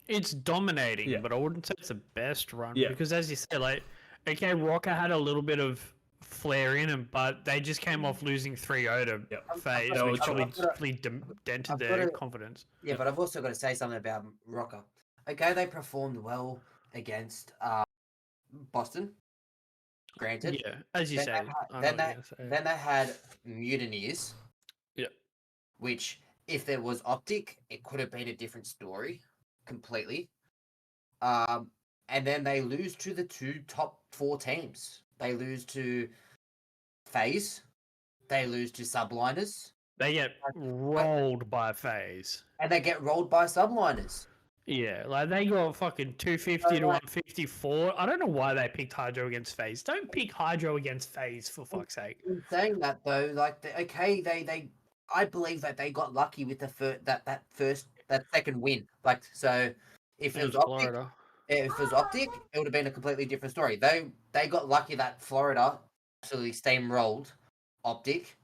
It's dominating, but I wouldn't say it's the best run because, as you said, like, okay, Rocker had a little bit of flair in them, but they just came off losing 3-0 to FaZe, which probably dented their confidence. Yeah, but I've also got to say something about Rocker. Okay, they performed well against Boston. Granted. Yeah, as you said. Then they had Mutineers. Yeah. Which, if there was Optic, it could have been a different story completely. And then they lose to the 2 top 4 teams. They lose to FaZe. They lose to Subliners. They get rolled by FaZe. And they get rolled by Subliners. Yeah, like they got fucking 250 to 154. I don't know why they picked Hydro against FaZe. Don't pick Hydro against FaZe, for fuck's sake. In saying that though, like, I believe that they got lucky with that second win. Like, so if it was Optic, Florida. if it was Optic, it would have been a completely different story. They got lucky that Florida absolutely steamrolled Optic.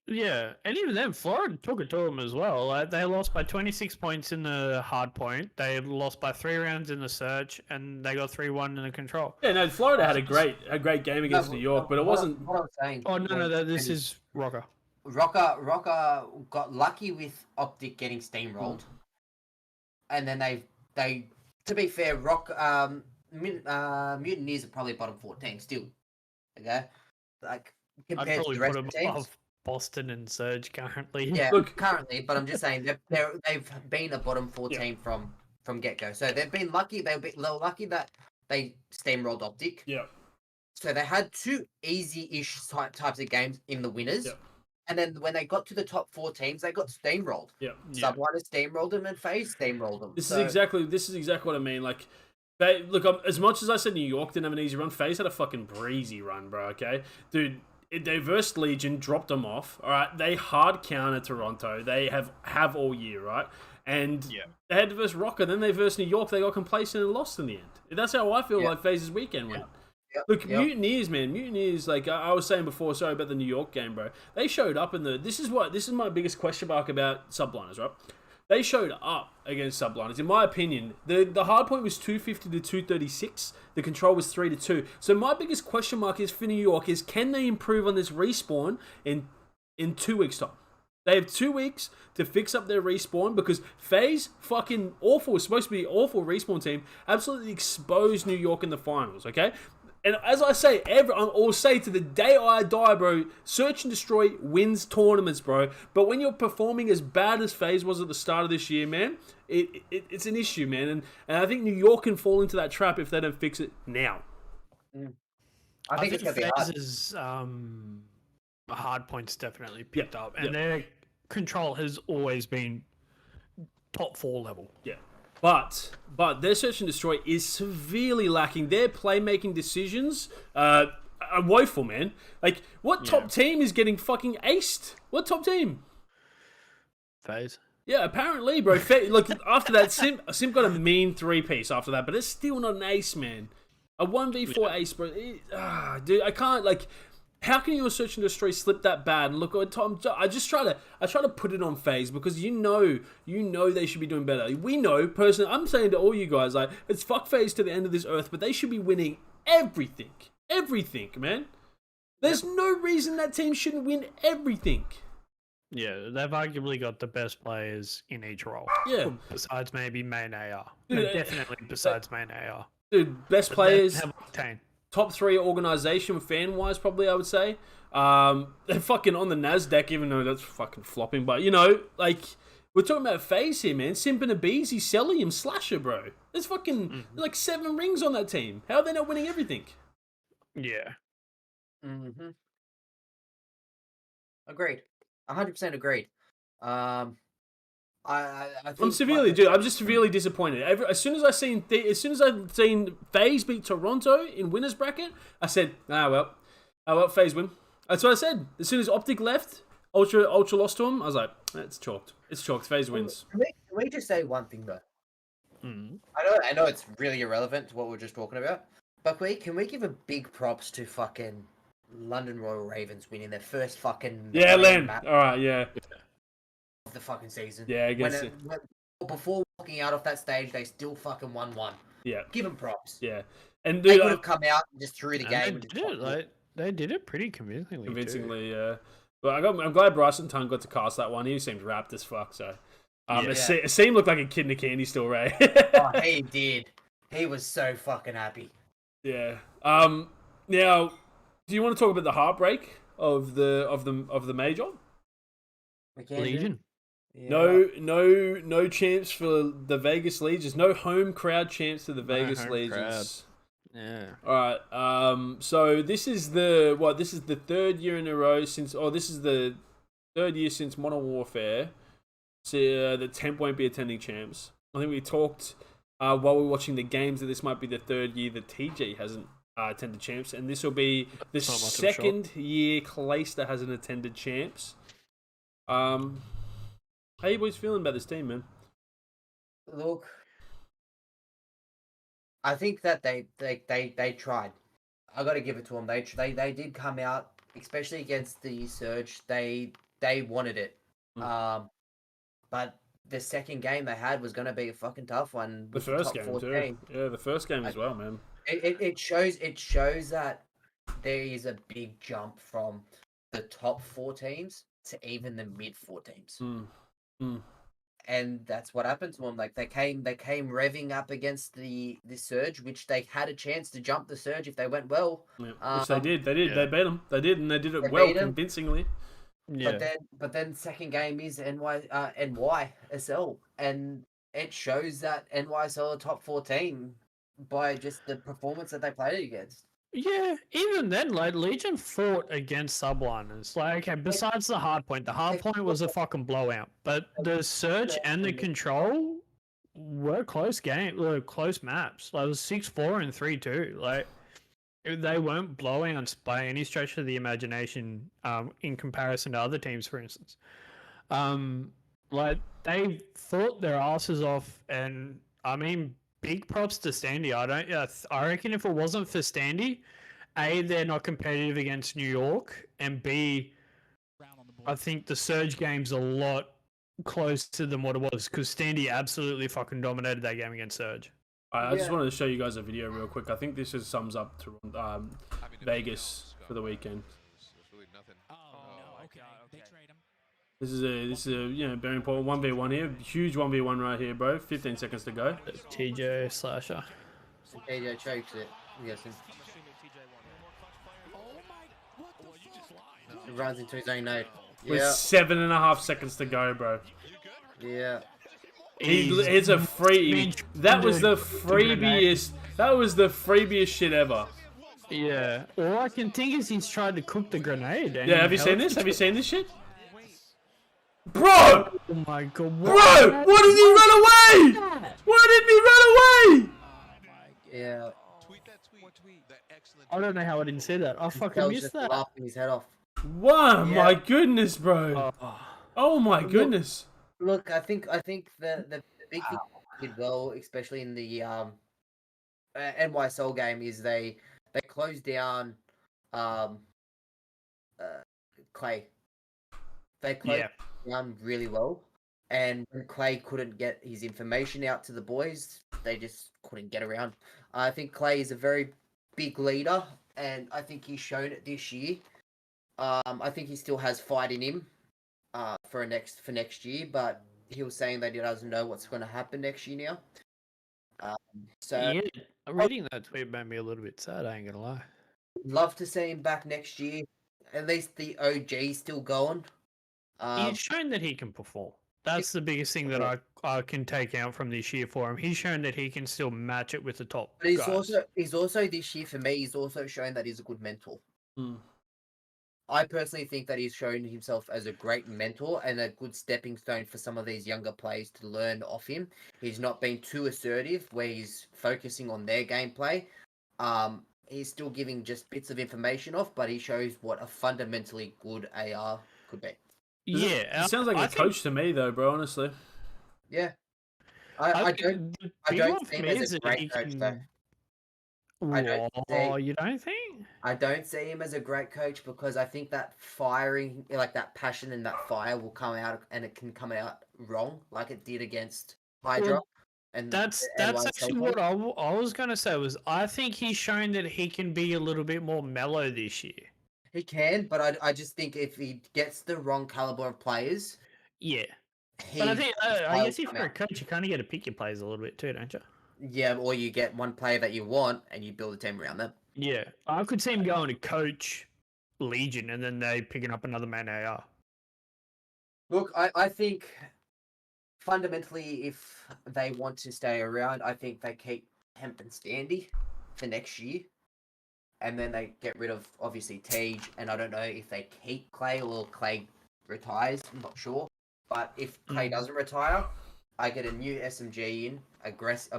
Yeah, and even then, Florida took it to them as well. Like, they lost by 26 points in the hard point. They lost by 3 rounds in the search, and they got 3-1 in the control. Yeah, no, Florida had a great game against New York, but it wasn't. What I was saying. Oh no, this is Rocker. Rocker got lucky with Optic getting steamrolled, and then they to be fair, Mutineers are probably bottom 14 still. Okay, like I'd compared to probably the rest put of them the teams. above Boston and Surge currently. Yeah, Look, currently, but I'm just saying they've been a bottom 4 team from get go. So they've been lucky. They were lucky that they steamrolled Optic. Yeah. So they had 2 easy-ish types of games in the winners. Yeah. And then when they got to the top 4 teams, they got steamrolled. Yeah. Subliners steamrolled them and FaZe steamrolled them. This is exactly what I mean. Like, as much as I said New York didn't have an easy run, FaZe had a fucking breezy run, bro. Okay, dude. They versed Legion, dropped them off. All right, they hard counter Toronto. They have all year, right? And they had to verse Rocker. Then they versed New York. They got complacent and lost in the end. That's how I feel like FaZe's weekend went. Look, Mutineers, man. Mutineers, like I was saying before, sorry about the New York game, bro. They showed up in this is my biggest question mark about Subliners, right? They showed up against Subliners. In my opinion, the hard point was 250 to 236. The control was 3-2. So my biggest question mark is for New York is, can they improve on this respawn in 2 weeks' time? They have 2 weeks to fix up their respawn because FaZe, fucking awful, was supposed to be awful respawn team, absolutely exposed New York in the finals, okay? And as I say, I'll say to the day I die, bro, Search and Destroy wins tournaments, bro. But when you're performing as bad as FaZe was at the start of this year, man, it's an issue, man. And I think New York can fall into that trap if they don't fix it now. I think it's going to be hard. FaZe's hard points definitely picked up. And their control has always been top 4 level. Yeah. But their Search and Destroy is severely lacking. Their playmaking decisions are woeful, man. Like, what top team is getting fucking aced? What top team? FaZe. Yeah, apparently, bro. Look, after that, Simp got a mean 3-piece after that, but it's still not an ace, man. A 1v4 ace, bro. Dude, I can't, like... How can your Search and Destroy slip that bad? And look, Tom, I try to put it on FaZe because you know they should be doing better. We know, personally, I'm saying to all you guys, like, it's fuck FaZe to the end of this earth, but they should be winning everything. Everything, man. There's no reason that team shouldn't win everything. Yeah, they've arguably got the best players in each role. Yeah. Besides maybe main AR. Dude, definitely besides main AR. Dude, best players. Have octane. top 3 organization fan wise, probably I would say. They're fucking on the Nasdaq, even though that's fucking flopping. But you know, like we're talking about FaZe here, man. Simping a Beezy, Cellium, Slasher, bro. There's fucking like 7 rings on that team. How are they not winning everything? Yeah. Mm-hmm. Agreed. 100% agreed. I think I'm severely, dude. I'm just severely disappointed. As soon as I seen FaZe beat Toronto in winners bracket, I said, well, FaZe win. That's what I said. As soon as Optic left, Ultra lost to him. I was like, it's chalked. It's chalked. FaZe wins. Can we just say one thing though? I know it's really irrelevant to what we are just talking about, but can we give a big props to fucking London Royal Ravens winning their first fucking Len. match All right, yeah. of the fucking season. Yeah, I guess. Before walking out of that stage, they still fucking won. Yeah. Give them props. Yeah. And They dude, could have come out and just threw the game. They did it pretty convincingly. Too. Yeah. But I'm glad Bryson Tung got to cast that one. He seemed wrapped as fuck. So, it seemed looked like a kid in a candy store, right? Oh, he did. He was so fucking happy. Yeah. Now, do you want to talk about the heartbreak of the major? Legion. Yeah. No champs for the Vegas Legions. No home crowd champs for the Vegas Legions. Crowd. Yeah. All right. So this is the 3rd year in a row since. Oh, this is the 3rd year since Modern Warfare. So the Temp won't be attending champs. I think we talked while we were watching the games that this might be the 3rd year that TJ hasn't attended champs, and this will be the 2nd year Clayster hasn't attended champs. How you boys feeling about this team, man? Look, I think that they tried. I got to give it to them. They did come out, especially against the Surge. They wanted it. But the second game they had was going to be a fucking tough one. The first game too. Yeah, the first game as well, man. It shows that there is a big jump from the top 4 teams to even the mid 4 teams. And that's what happened to them. Like they came revving up against the Surge, which they had a chance to jump the Surge if they went well. Yeah. Which they did. Yeah. They beat them. They did, and they did it convincingly. Yeah. But then second game is NYSL, and it shows that NYSL are a top 4 team by just the performance that they played against. Yeah, even then, like Legion fought against subliners. Like, okay, besides the hard point was a fucking blowout. But the Surge and the Control were close close maps. Like, it was 6-4 and 3-2. Like, they weren't blowouts by any stretch of the imagination. In comparison to other teams, for instance. Like they fought their asses off, and I mean, big props to Standy. I reckon if it wasn't for Standy, A, they're not competitive against New York, and B, I think the Surge game's a lot closer than what it was, because Standy absolutely fucking dominated that game against Surge. I just wanted to show you guys a video real quick. I think this just sums up to Vegas for the weekend. This is a very important 1v1 here. Huge 1v1 right here, bro. 15 seconds to go. TJ Slasher. TJ chokes it, I'm guessing. He runs into his own node. With 7.5 seconds to go, bro. Yeah. It's a free. That was the freebiest. That was the freebiest shit ever. Yeah. All I can think is he's tried to cook the grenade. Yeah, have you seen this? Have you seen this shit? Bro! Oh my god. Bro! Why did he run away? Why didn't he run away? Yeah. I don't know how I didn't see that. I fucking missed that. Laughing his head off. Wow, my goodness, bro. Oh my goodness. Look, I think the big thing they did well, especially in the NYSL game, is they closed down Clay. They closed down really well, and when Clay couldn't get his information out to the boys, they just couldn't get around. I think Clay is a very big leader, and I think he's shown it this year. I think he still has fight in him for next year, but he was saying that he doesn't know what's going to happen next year now. Reading that tweet made me a little bit sad. I ain't gonna lie. Love to see him back next year. At least the OG still going. He's shown that he can perform. That's the biggest thing that I can take out from this year for him. He's shown that he can still match it with the top But guys. he's also this year for me. He's also shown that he's a good mentor. I personally think that he's shown himself as a great mentor and a good stepping stone for some of these younger players to learn off him. He's not been too assertive where he's focusing on their gameplay. He's still giving just bits of information off, but he shows what a fundamentally good AR could be. Yeah, It sounds like a coach to me, though, bro. Honestly. Yeah, I don't see him as a great coach though. You don't think? I don't see him as a great coach because I think that firing, like that passion and that fire, will come out, and it can come out wrong, like it did against Hydra. Well, and that's actually what I was gonna say. Was I think he's shown that he can be a little bit more mellow this year. He can, but I just think if he gets the wrong caliber of players, yeah. But I think I guess if you're a coach, you kind of get to pick your players a little bit too, don't you? Yeah, or you get one player that you want and you build a team around them. Yeah, I could see him going to coach Legion and then they picking up another man AR. Look, I think fundamentally, if they want to stay around, I think they keep Hemp and Standy for next year. And then they get rid of, obviously, Tej. And I don't know if they keep Clay or Clay retires. I'm not sure. But if Clay doesn't retire, I get a new SMG in,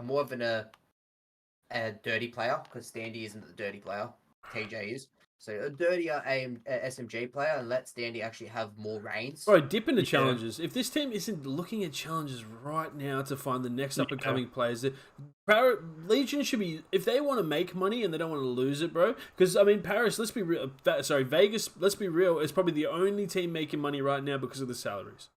more of a dirty player, because Standy isn't the dirty player. TJ is. So a dirtier SMG player, and let Standy actually have more reigns. Bro, dip into challenges. If this team isn't looking at challenges right now to find the next up-and-coming players, Legion should be, if they want to make money and they don't want to lose it, bro. Because, I mean, Paris, let's be real. Vegas, let's be real, is probably the only team making money right now because of the salaries.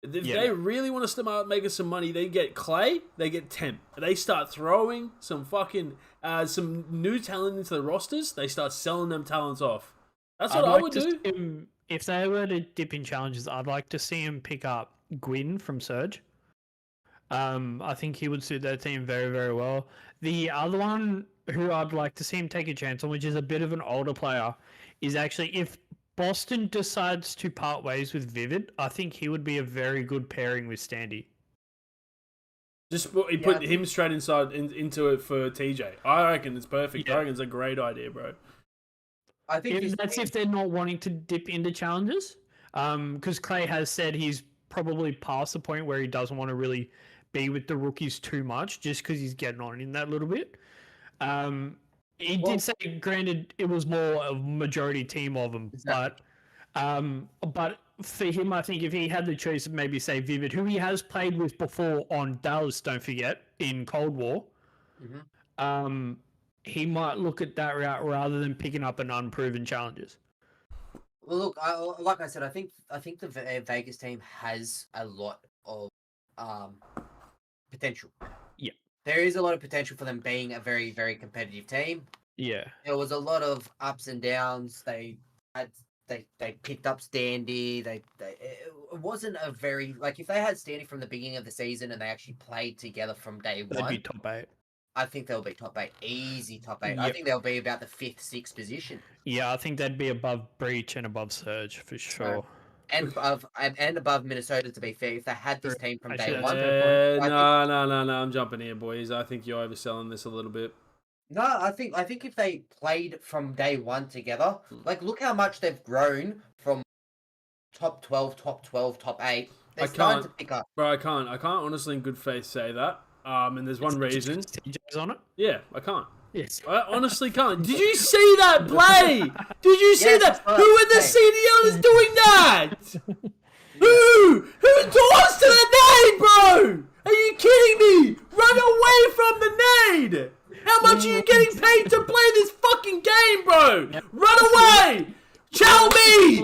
If they really want to start making some money, they get Clay, they get Temp. They start throwing some fucking some new talent into the rosters. They start selling them talents off. That's what I would do. If they were to dip in challenges, I'd like to see him pick up Gwyn from Surge. I think he would suit that team very, very well. The other one who I'd like to see him take a chance on, which is a bit of an older player, is actually if Boston decides to part ways with Vivid, I think he would be a very good pairing with Standy. Just put him straight into it for TJ. I reckon it's perfect. Yeah. I reckon it's a great idea, bro. I think if they're not wanting to dip into challenges, because Clay has said he's probably past the point where he doesn't want to really be with the rookies too much, just because he's getting on in that little bit. He did say, granted, it was more a majority team of them, exactly. But for him, I think if he had the choice of maybe say Vivid, who he has played with before on Dallas, don't forget, in Cold War, he might look at that route rather than picking up an unproven challenges. Well, look, like I said, I think the Vegas team has a lot of potential. Yeah. There is a lot of potential for them being a very, very competitive team. Yeah. There was a lot of ups and downs. They picked up Standy. It wasn't a very, like, if they had Standy from the beginning of the season and they actually played together from day one, they'd be top 8. I think they'll be top 8. Easy top 8. Yep. I think they'll be about the 5th, 6th position. Yeah, I think they'd be above Breach and above Surge for sure. And above Minnesota, to be fair, if they had this team from day one. No, I'm jumping here, boys. I think you're overselling this a little bit. No, I think if they played from day one together, like, look how much they've grown from top 12, top 8. They're starting to pick up. Bro, I can't honestly in good faith say that. And there's one reason. TJ's on it? Yeah, I can't. Yes. I honestly can't. Did you see that play? Did you see that? Who in the CDL is doing that? Who talks to the nade, bro? Are you kidding me? Run away from the nade. How much are you getting paid to play this fucking game, bro? Run away. Chow me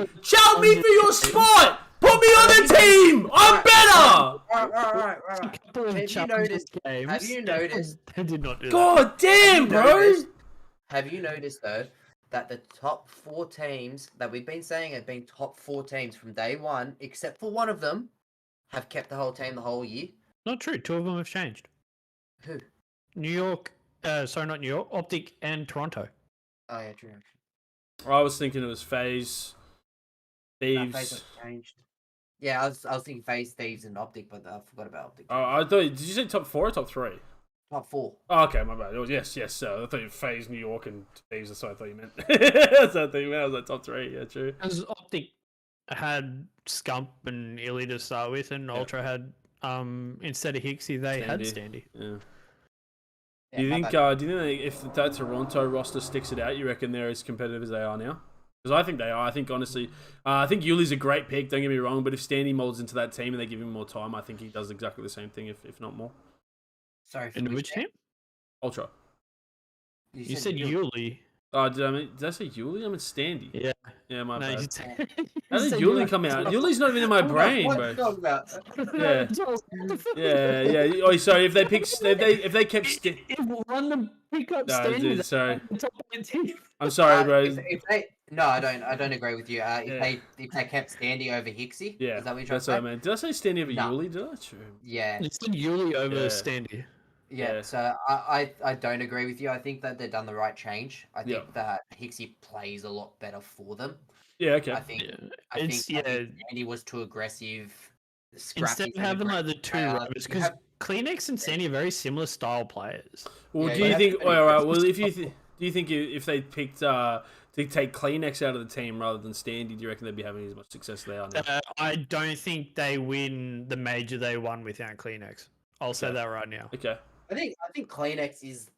for your spot. Put me on the team. I'm better. Right. Have you noticed? I did not do that. God damn, bro. Have you noticed, though, that the top 4 teams that we've been saying have been top 4 teams from day one, except for one of them, have kept the whole team the whole year? Not true. 2 of them have changed. Who? New York Sorry, not New York. Optic and Toronto. Oh yeah, true. I was thinking it was FaZe, Phase Thieves. has changed. Yeah, I was thinking Phase, Thieves, and Optic, but I forgot about Optic. Oh, I thought. Did you say top 4 or top 3? Top 4. Oh, okay, my bad. It was yes. I thought you FaZe, New York, and Thieves. That's what I thought you meant. That's what I thought you meant. I was like top 3. Yeah, true. Because Optic had Scump and Illy to start with, and Ultra had instead of Hixie, they had Standy. Yeah. Yeah, Do you my think? bad. Do you think if that Toronto roster sticks it out, you reckon they're as competitive as they are now? Because I think they are. I think honestly, I think Yuli's a great pick. Don't get me wrong, but if Standy molds into that team and they give him more time, I think he does exactly the same thing, if not more. Sorry, for And which team? Ultra. You said Yuli. Oh, did I say Yuli? I meant Standy. Yeah. Yeah, my No, bad. you said, How did Yuli come out? Yuli's not even in my brain, What bro. are you talking about? Yeah. Yeah. Oh, sorry. If they kept If one of them pick up No, Standy, dude, that's sorry. the top 18. I'm sorry, bro. If they, no, I don't agree with you. If Yeah. they kept Standy over Hixie, Yeah, is that what you're trying that's to what say? I meant. Did I say Standy over No. Yuli? Did I? True. Yeah, You said Yuli over Yeah. Standy. yeah. Yeah. So I don't agree with you. I think that they've done the right change. I think Yeah. that Hixie plays a lot better for them. Yeah. Okay. I think Yeah. I think Standy was too aggressive. Instead of having like the two rovers, because have- Kleenex and Sandy are very similar style players. Well, Yeah, do you you have think? to be All right. aggressive. Well, do you think if they picked to take Kleenex out of the team rather than Standy, do you reckon they'd be having as much success as they are now? I don't think they win the major they won without Kleenex. I'll say Okay. that right now. Okay. I think Kleenex is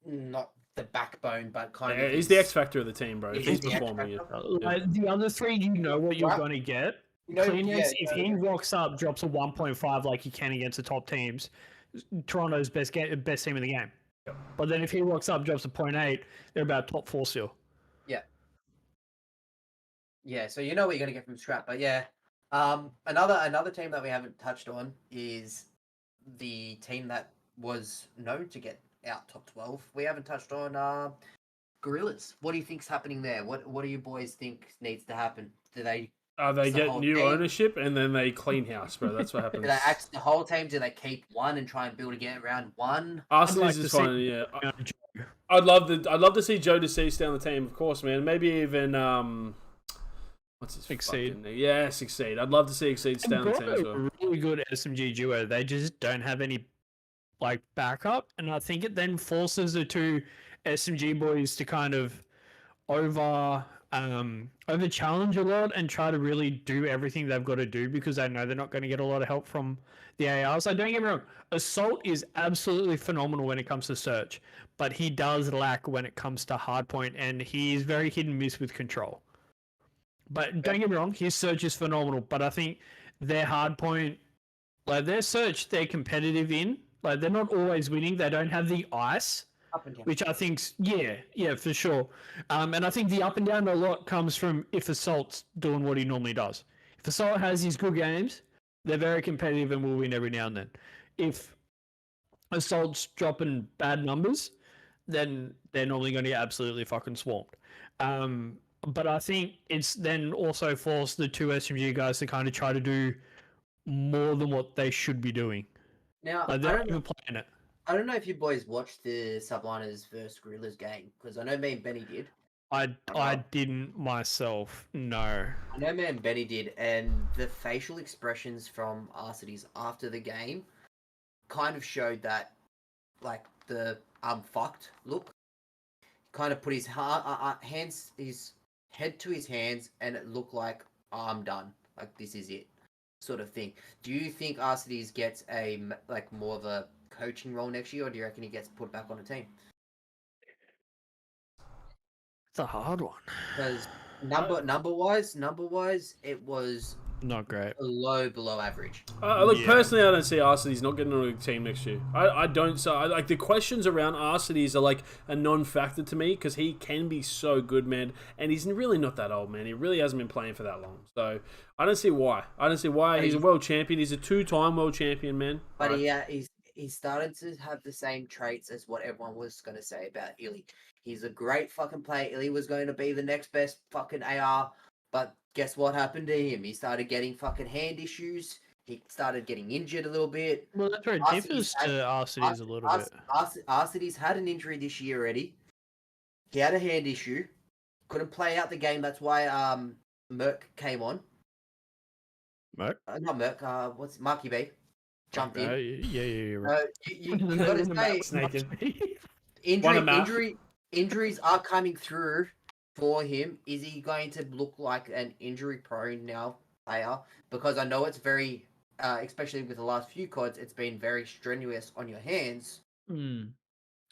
not the backbone, but kind Yeah, of he's the X factor of the team, bro. He If is he's the X performing, yeah. factor. Like, the other three, you know what you're Right. going to get. You know, Kleenex, yeah, if he rocks up, drops a 1.5 like he can against the top teams, Toronto's best team in the game. Yep. But then if he rocks up, drops a 0.8, they're about top 4 still. Yeah, so you know what you're gonna get from Scrap, but yeah. Another team that we haven't touched on is the team that was known to get out top 12. We haven't touched on Gorillas. What do you think's happening there? What do you boys think needs to happen? Do they They the get whole new team? ownership and then they clean house, bro. That's what happens. do they axe the whole team? Do they keep one and try and build again around one? Arsenal's like is to see- fine. Yeah, I'd love to see Joe deceased down the team, of course, man. Maybe even what's his Exceed. fucking name? Yeah, Succeed. I'd love to see Exceed They down the brought team as a well. really good SMG duo. They just don't have any like backup, and I think it then forces the two SMG boys to kind of over challenge a lot and try to really do everything they've got to do because they know they're not going to get a lot of help from the AR. So don't get me wrong, Assault is absolutely phenomenal when it comes to search, but he does lack when it comes to hardpoint, and he is very hit and miss with control. But don't get me wrong, his search is phenomenal, but I think their hardpoint, like their search, they're competitive in. Like they're not always winning. They don't have the ice, Up and down. which I think's yeah, for sure. And I think the up and down a lot comes from if Assault's doing what he normally does. If Assault has his good games, they're very competitive and will win every now and then. If Assault's dropping bad numbers, then they're normally going to get absolutely fucking swarmed. But I think it's then also forced the two SMG guys to kind of try to do more than what they should be doing. Now Like they're not even playing it. I don't know if you boys watched the Subliners versus Gorillas game because I know me and Benny did. I didn't myself. No. I know me and Benny did, and the facial expressions from Arcides after the game kind of showed that, like the fucked look. Kind of put his hands, his head to his hands, and it looked like I'm done. Like this is it, sort of thing. Do you think Arcides gets a like more of a coaching role next year, or do you reckon he gets put back on a team? It's a hard one. Because number wise, it was Not great. below average. Look, Yeah. personally, I don't see Arcides not getting on a team next year. I don't. So, like the questions around Arcides are like a non-factor to me because he can be so good, man, and he's really not that old, man. He really hasn't been playing for that long, so I don't see why. He's a world champion. He's a 2-time world champion, man. But Right. he's started to have the same traits as what everyone was going to say about Illy. He's a great fucking player. Illy was going to be the next best fucking AR, but guess what happened to him? He started getting fucking hand issues. he started getting injured a little bit. Well, that's where it Arcides differs had- to Arcides a little bit. Arcides had an injury this year already. He had a hand issue. Couldn't play out the game. That's why Merck came on. Not Merck. What's Marky B? Jumped in. Yeah. Right. You got to say injuries are coming through for him. Is he going to look like an injury-prone now player? Because I know it's very, especially with the last few CODs, it's been very strenuous on your hands. Mm.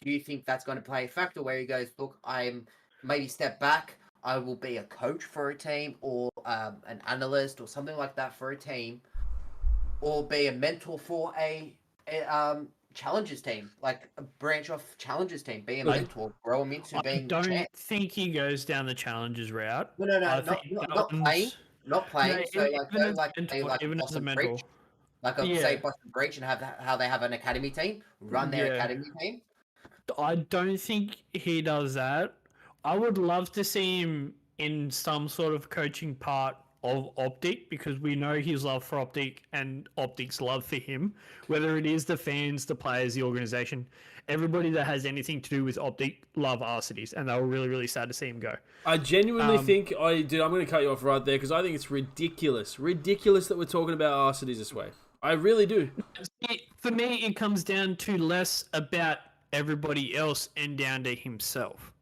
Do you think that's going to play a factor where he goes, look, I'm maybe step back, I will be a coach for a team or an analyst or something like that for a team, or be a mentor for a challenges team, like a branch off challenges team, be a mentor, grow him into being. I don't think he goes down the challenges route. No, not playing. Not playing. No, so like even as a mentor. Say Boston Breach and have how they have an academy team, run their academy team. I don't think he does that. I would love to see him in some sort of coaching part of Optic, because we know his love for Optic and Optic's love for him, whether it is the fans, the players, the organization, everybody that has anything to do with Optic love Arcides, and they were really, really sad to see him go. I genuinely think, I'm going to cut you off right there, because I think it's ridiculous that we're talking about Arcides this way. I really do. For me, it comes down to less about everybody else and down to himself.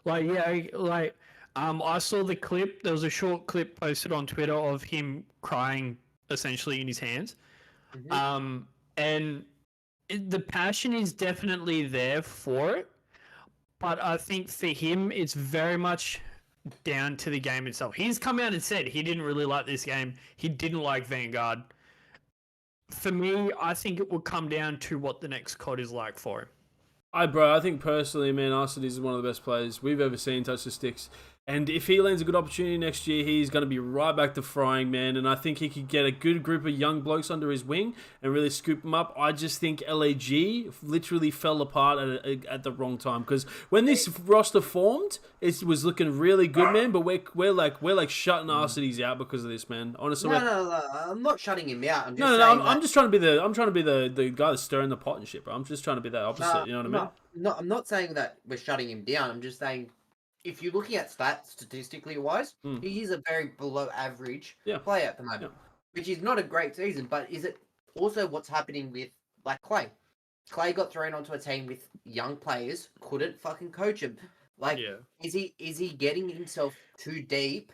I saw the clip. There was a short clip posted on Twitter of him crying essentially in his hands. Mm-hmm. And the passion is definitely there for it. But I think for him, it's very much down to the game itself. He's come out and said he didn't really like this game. He didn't like Vanguard. For me, I think it will come down to what the next COD is like for him. I think personally, man, Arcides is one of the best players we've ever seen touch the sticks. And if he lands a good opportunity next year, he's going to be right back to frying, man. And I think he could get a good group of young blokes under his wing and really scoop them up. I just think LAG literally fell apart at the wrong time, because when this roster formed, it was looking really good, man. But we're like shutting Arcides out because of this, man. Honestly, no, I'm not shutting him out. I'm just trying to be the guy that's stirring the pot and shit, bro. I'm just trying to be that opposite. You know what I mean? No, I'm not saying that we're shutting him down. I'm just saying, if you're looking at stats statistically wise, he is a very below average player at the moment, which is not a great season. But is it also what's happening with like Clay? Clay got thrown onto a team with young players, couldn't fucking coach him. Is he getting himself too deep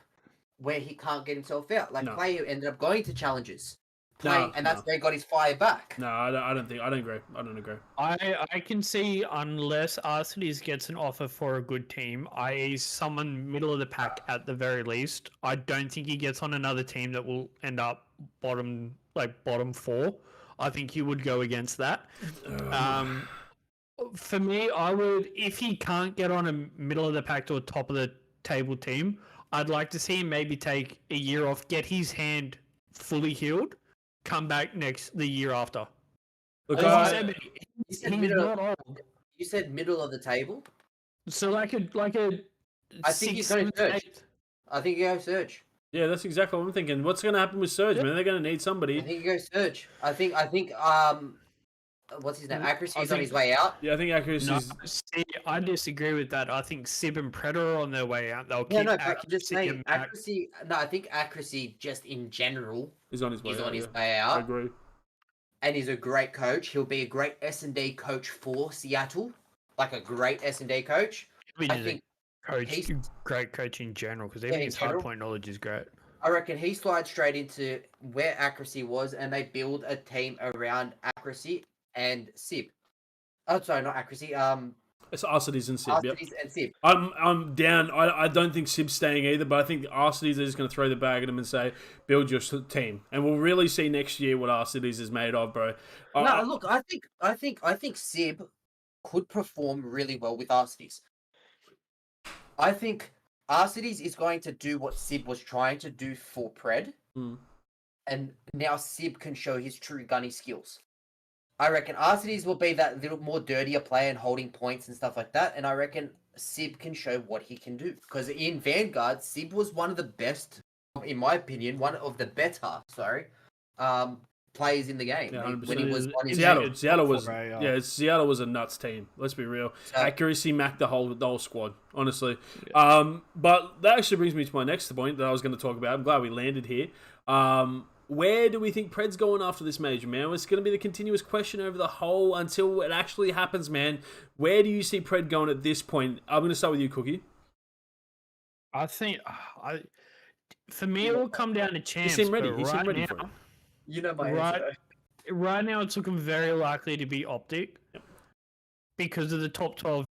where he can't get himself out? Clay ended up going to challenges. That's where he got his fire back. No, I don't agree. I don't agree. I can see, unless Arcides gets an offer for a good team, i.e. someone middle of the pack at the very least, I don't think he gets on another team that will end up bottom 4. I think he would go against that. For me, I would, if he can't get on a middle of the pack to a top of the table team, I'd like to see him maybe take a year off, get his hand fully healed, come back the year after. Look, you said middle of the table. So I think he's going to Surge. I think you go Surge. Yeah, that's exactly what I'm thinking. What's going to happen with Surge, man? They're going to need somebody. I think you go Surge. I think what's his name? Accuracy is on his way out. Yeah, I think Accuracy. No, see, I disagree with that. I think Sib and Predator are on their way out. They'll keep Accuracy. No, I think Accuracy just in general is on his way out. I agree. And he's a great coach. He'll be a great S&D coach for Seattle, like a great S&D coach. I think he's a great coach in general, because even his hardpoint knowledge is great. I reckon he slides straight into where Accuracy was, and they build a team around Accuracy and Sib. Oh, sorry, not Accuracy. It's Arcides and Sib. And Sib. I'm down. I don't think Sib's staying either, but I think Arcides are just going to throw the bag at him and say, build your team. And we'll really see next year what Arcides is made of, bro. Look, I think Sib could perform really well with Arcides. I think Arcides is going to do what Sib was trying to do for Pred. And now Sib can show his true gunny skills. I reckon Arcides will be that little more dirtier player and holding points and stuff like that. And I reckon Sib can show what he can do. Because in Vanguard, Sib was one of the best, in my opinion, one of the better, players in the game Yeah, when he was on his Seattle. team. Seattle was Four, Seattle was a nuts team. Let's be real. So- Accuracy macked the whole squad, honestly. Yeah. But that actually brings me to my next point that I was going to talk about. I'm glad we landed here. Where do we think Pred's going after this major, man? It's going to be the continuous question over the whole until it actually happens, man. Where do you see Pred going at this point? I'm going to start with you, Cookie. I think for me it will come down to chance. He seemed ready. but He seemed right ready now, for it. You know my Right. answer. right now it's looking very likely to be Optic because of the top 12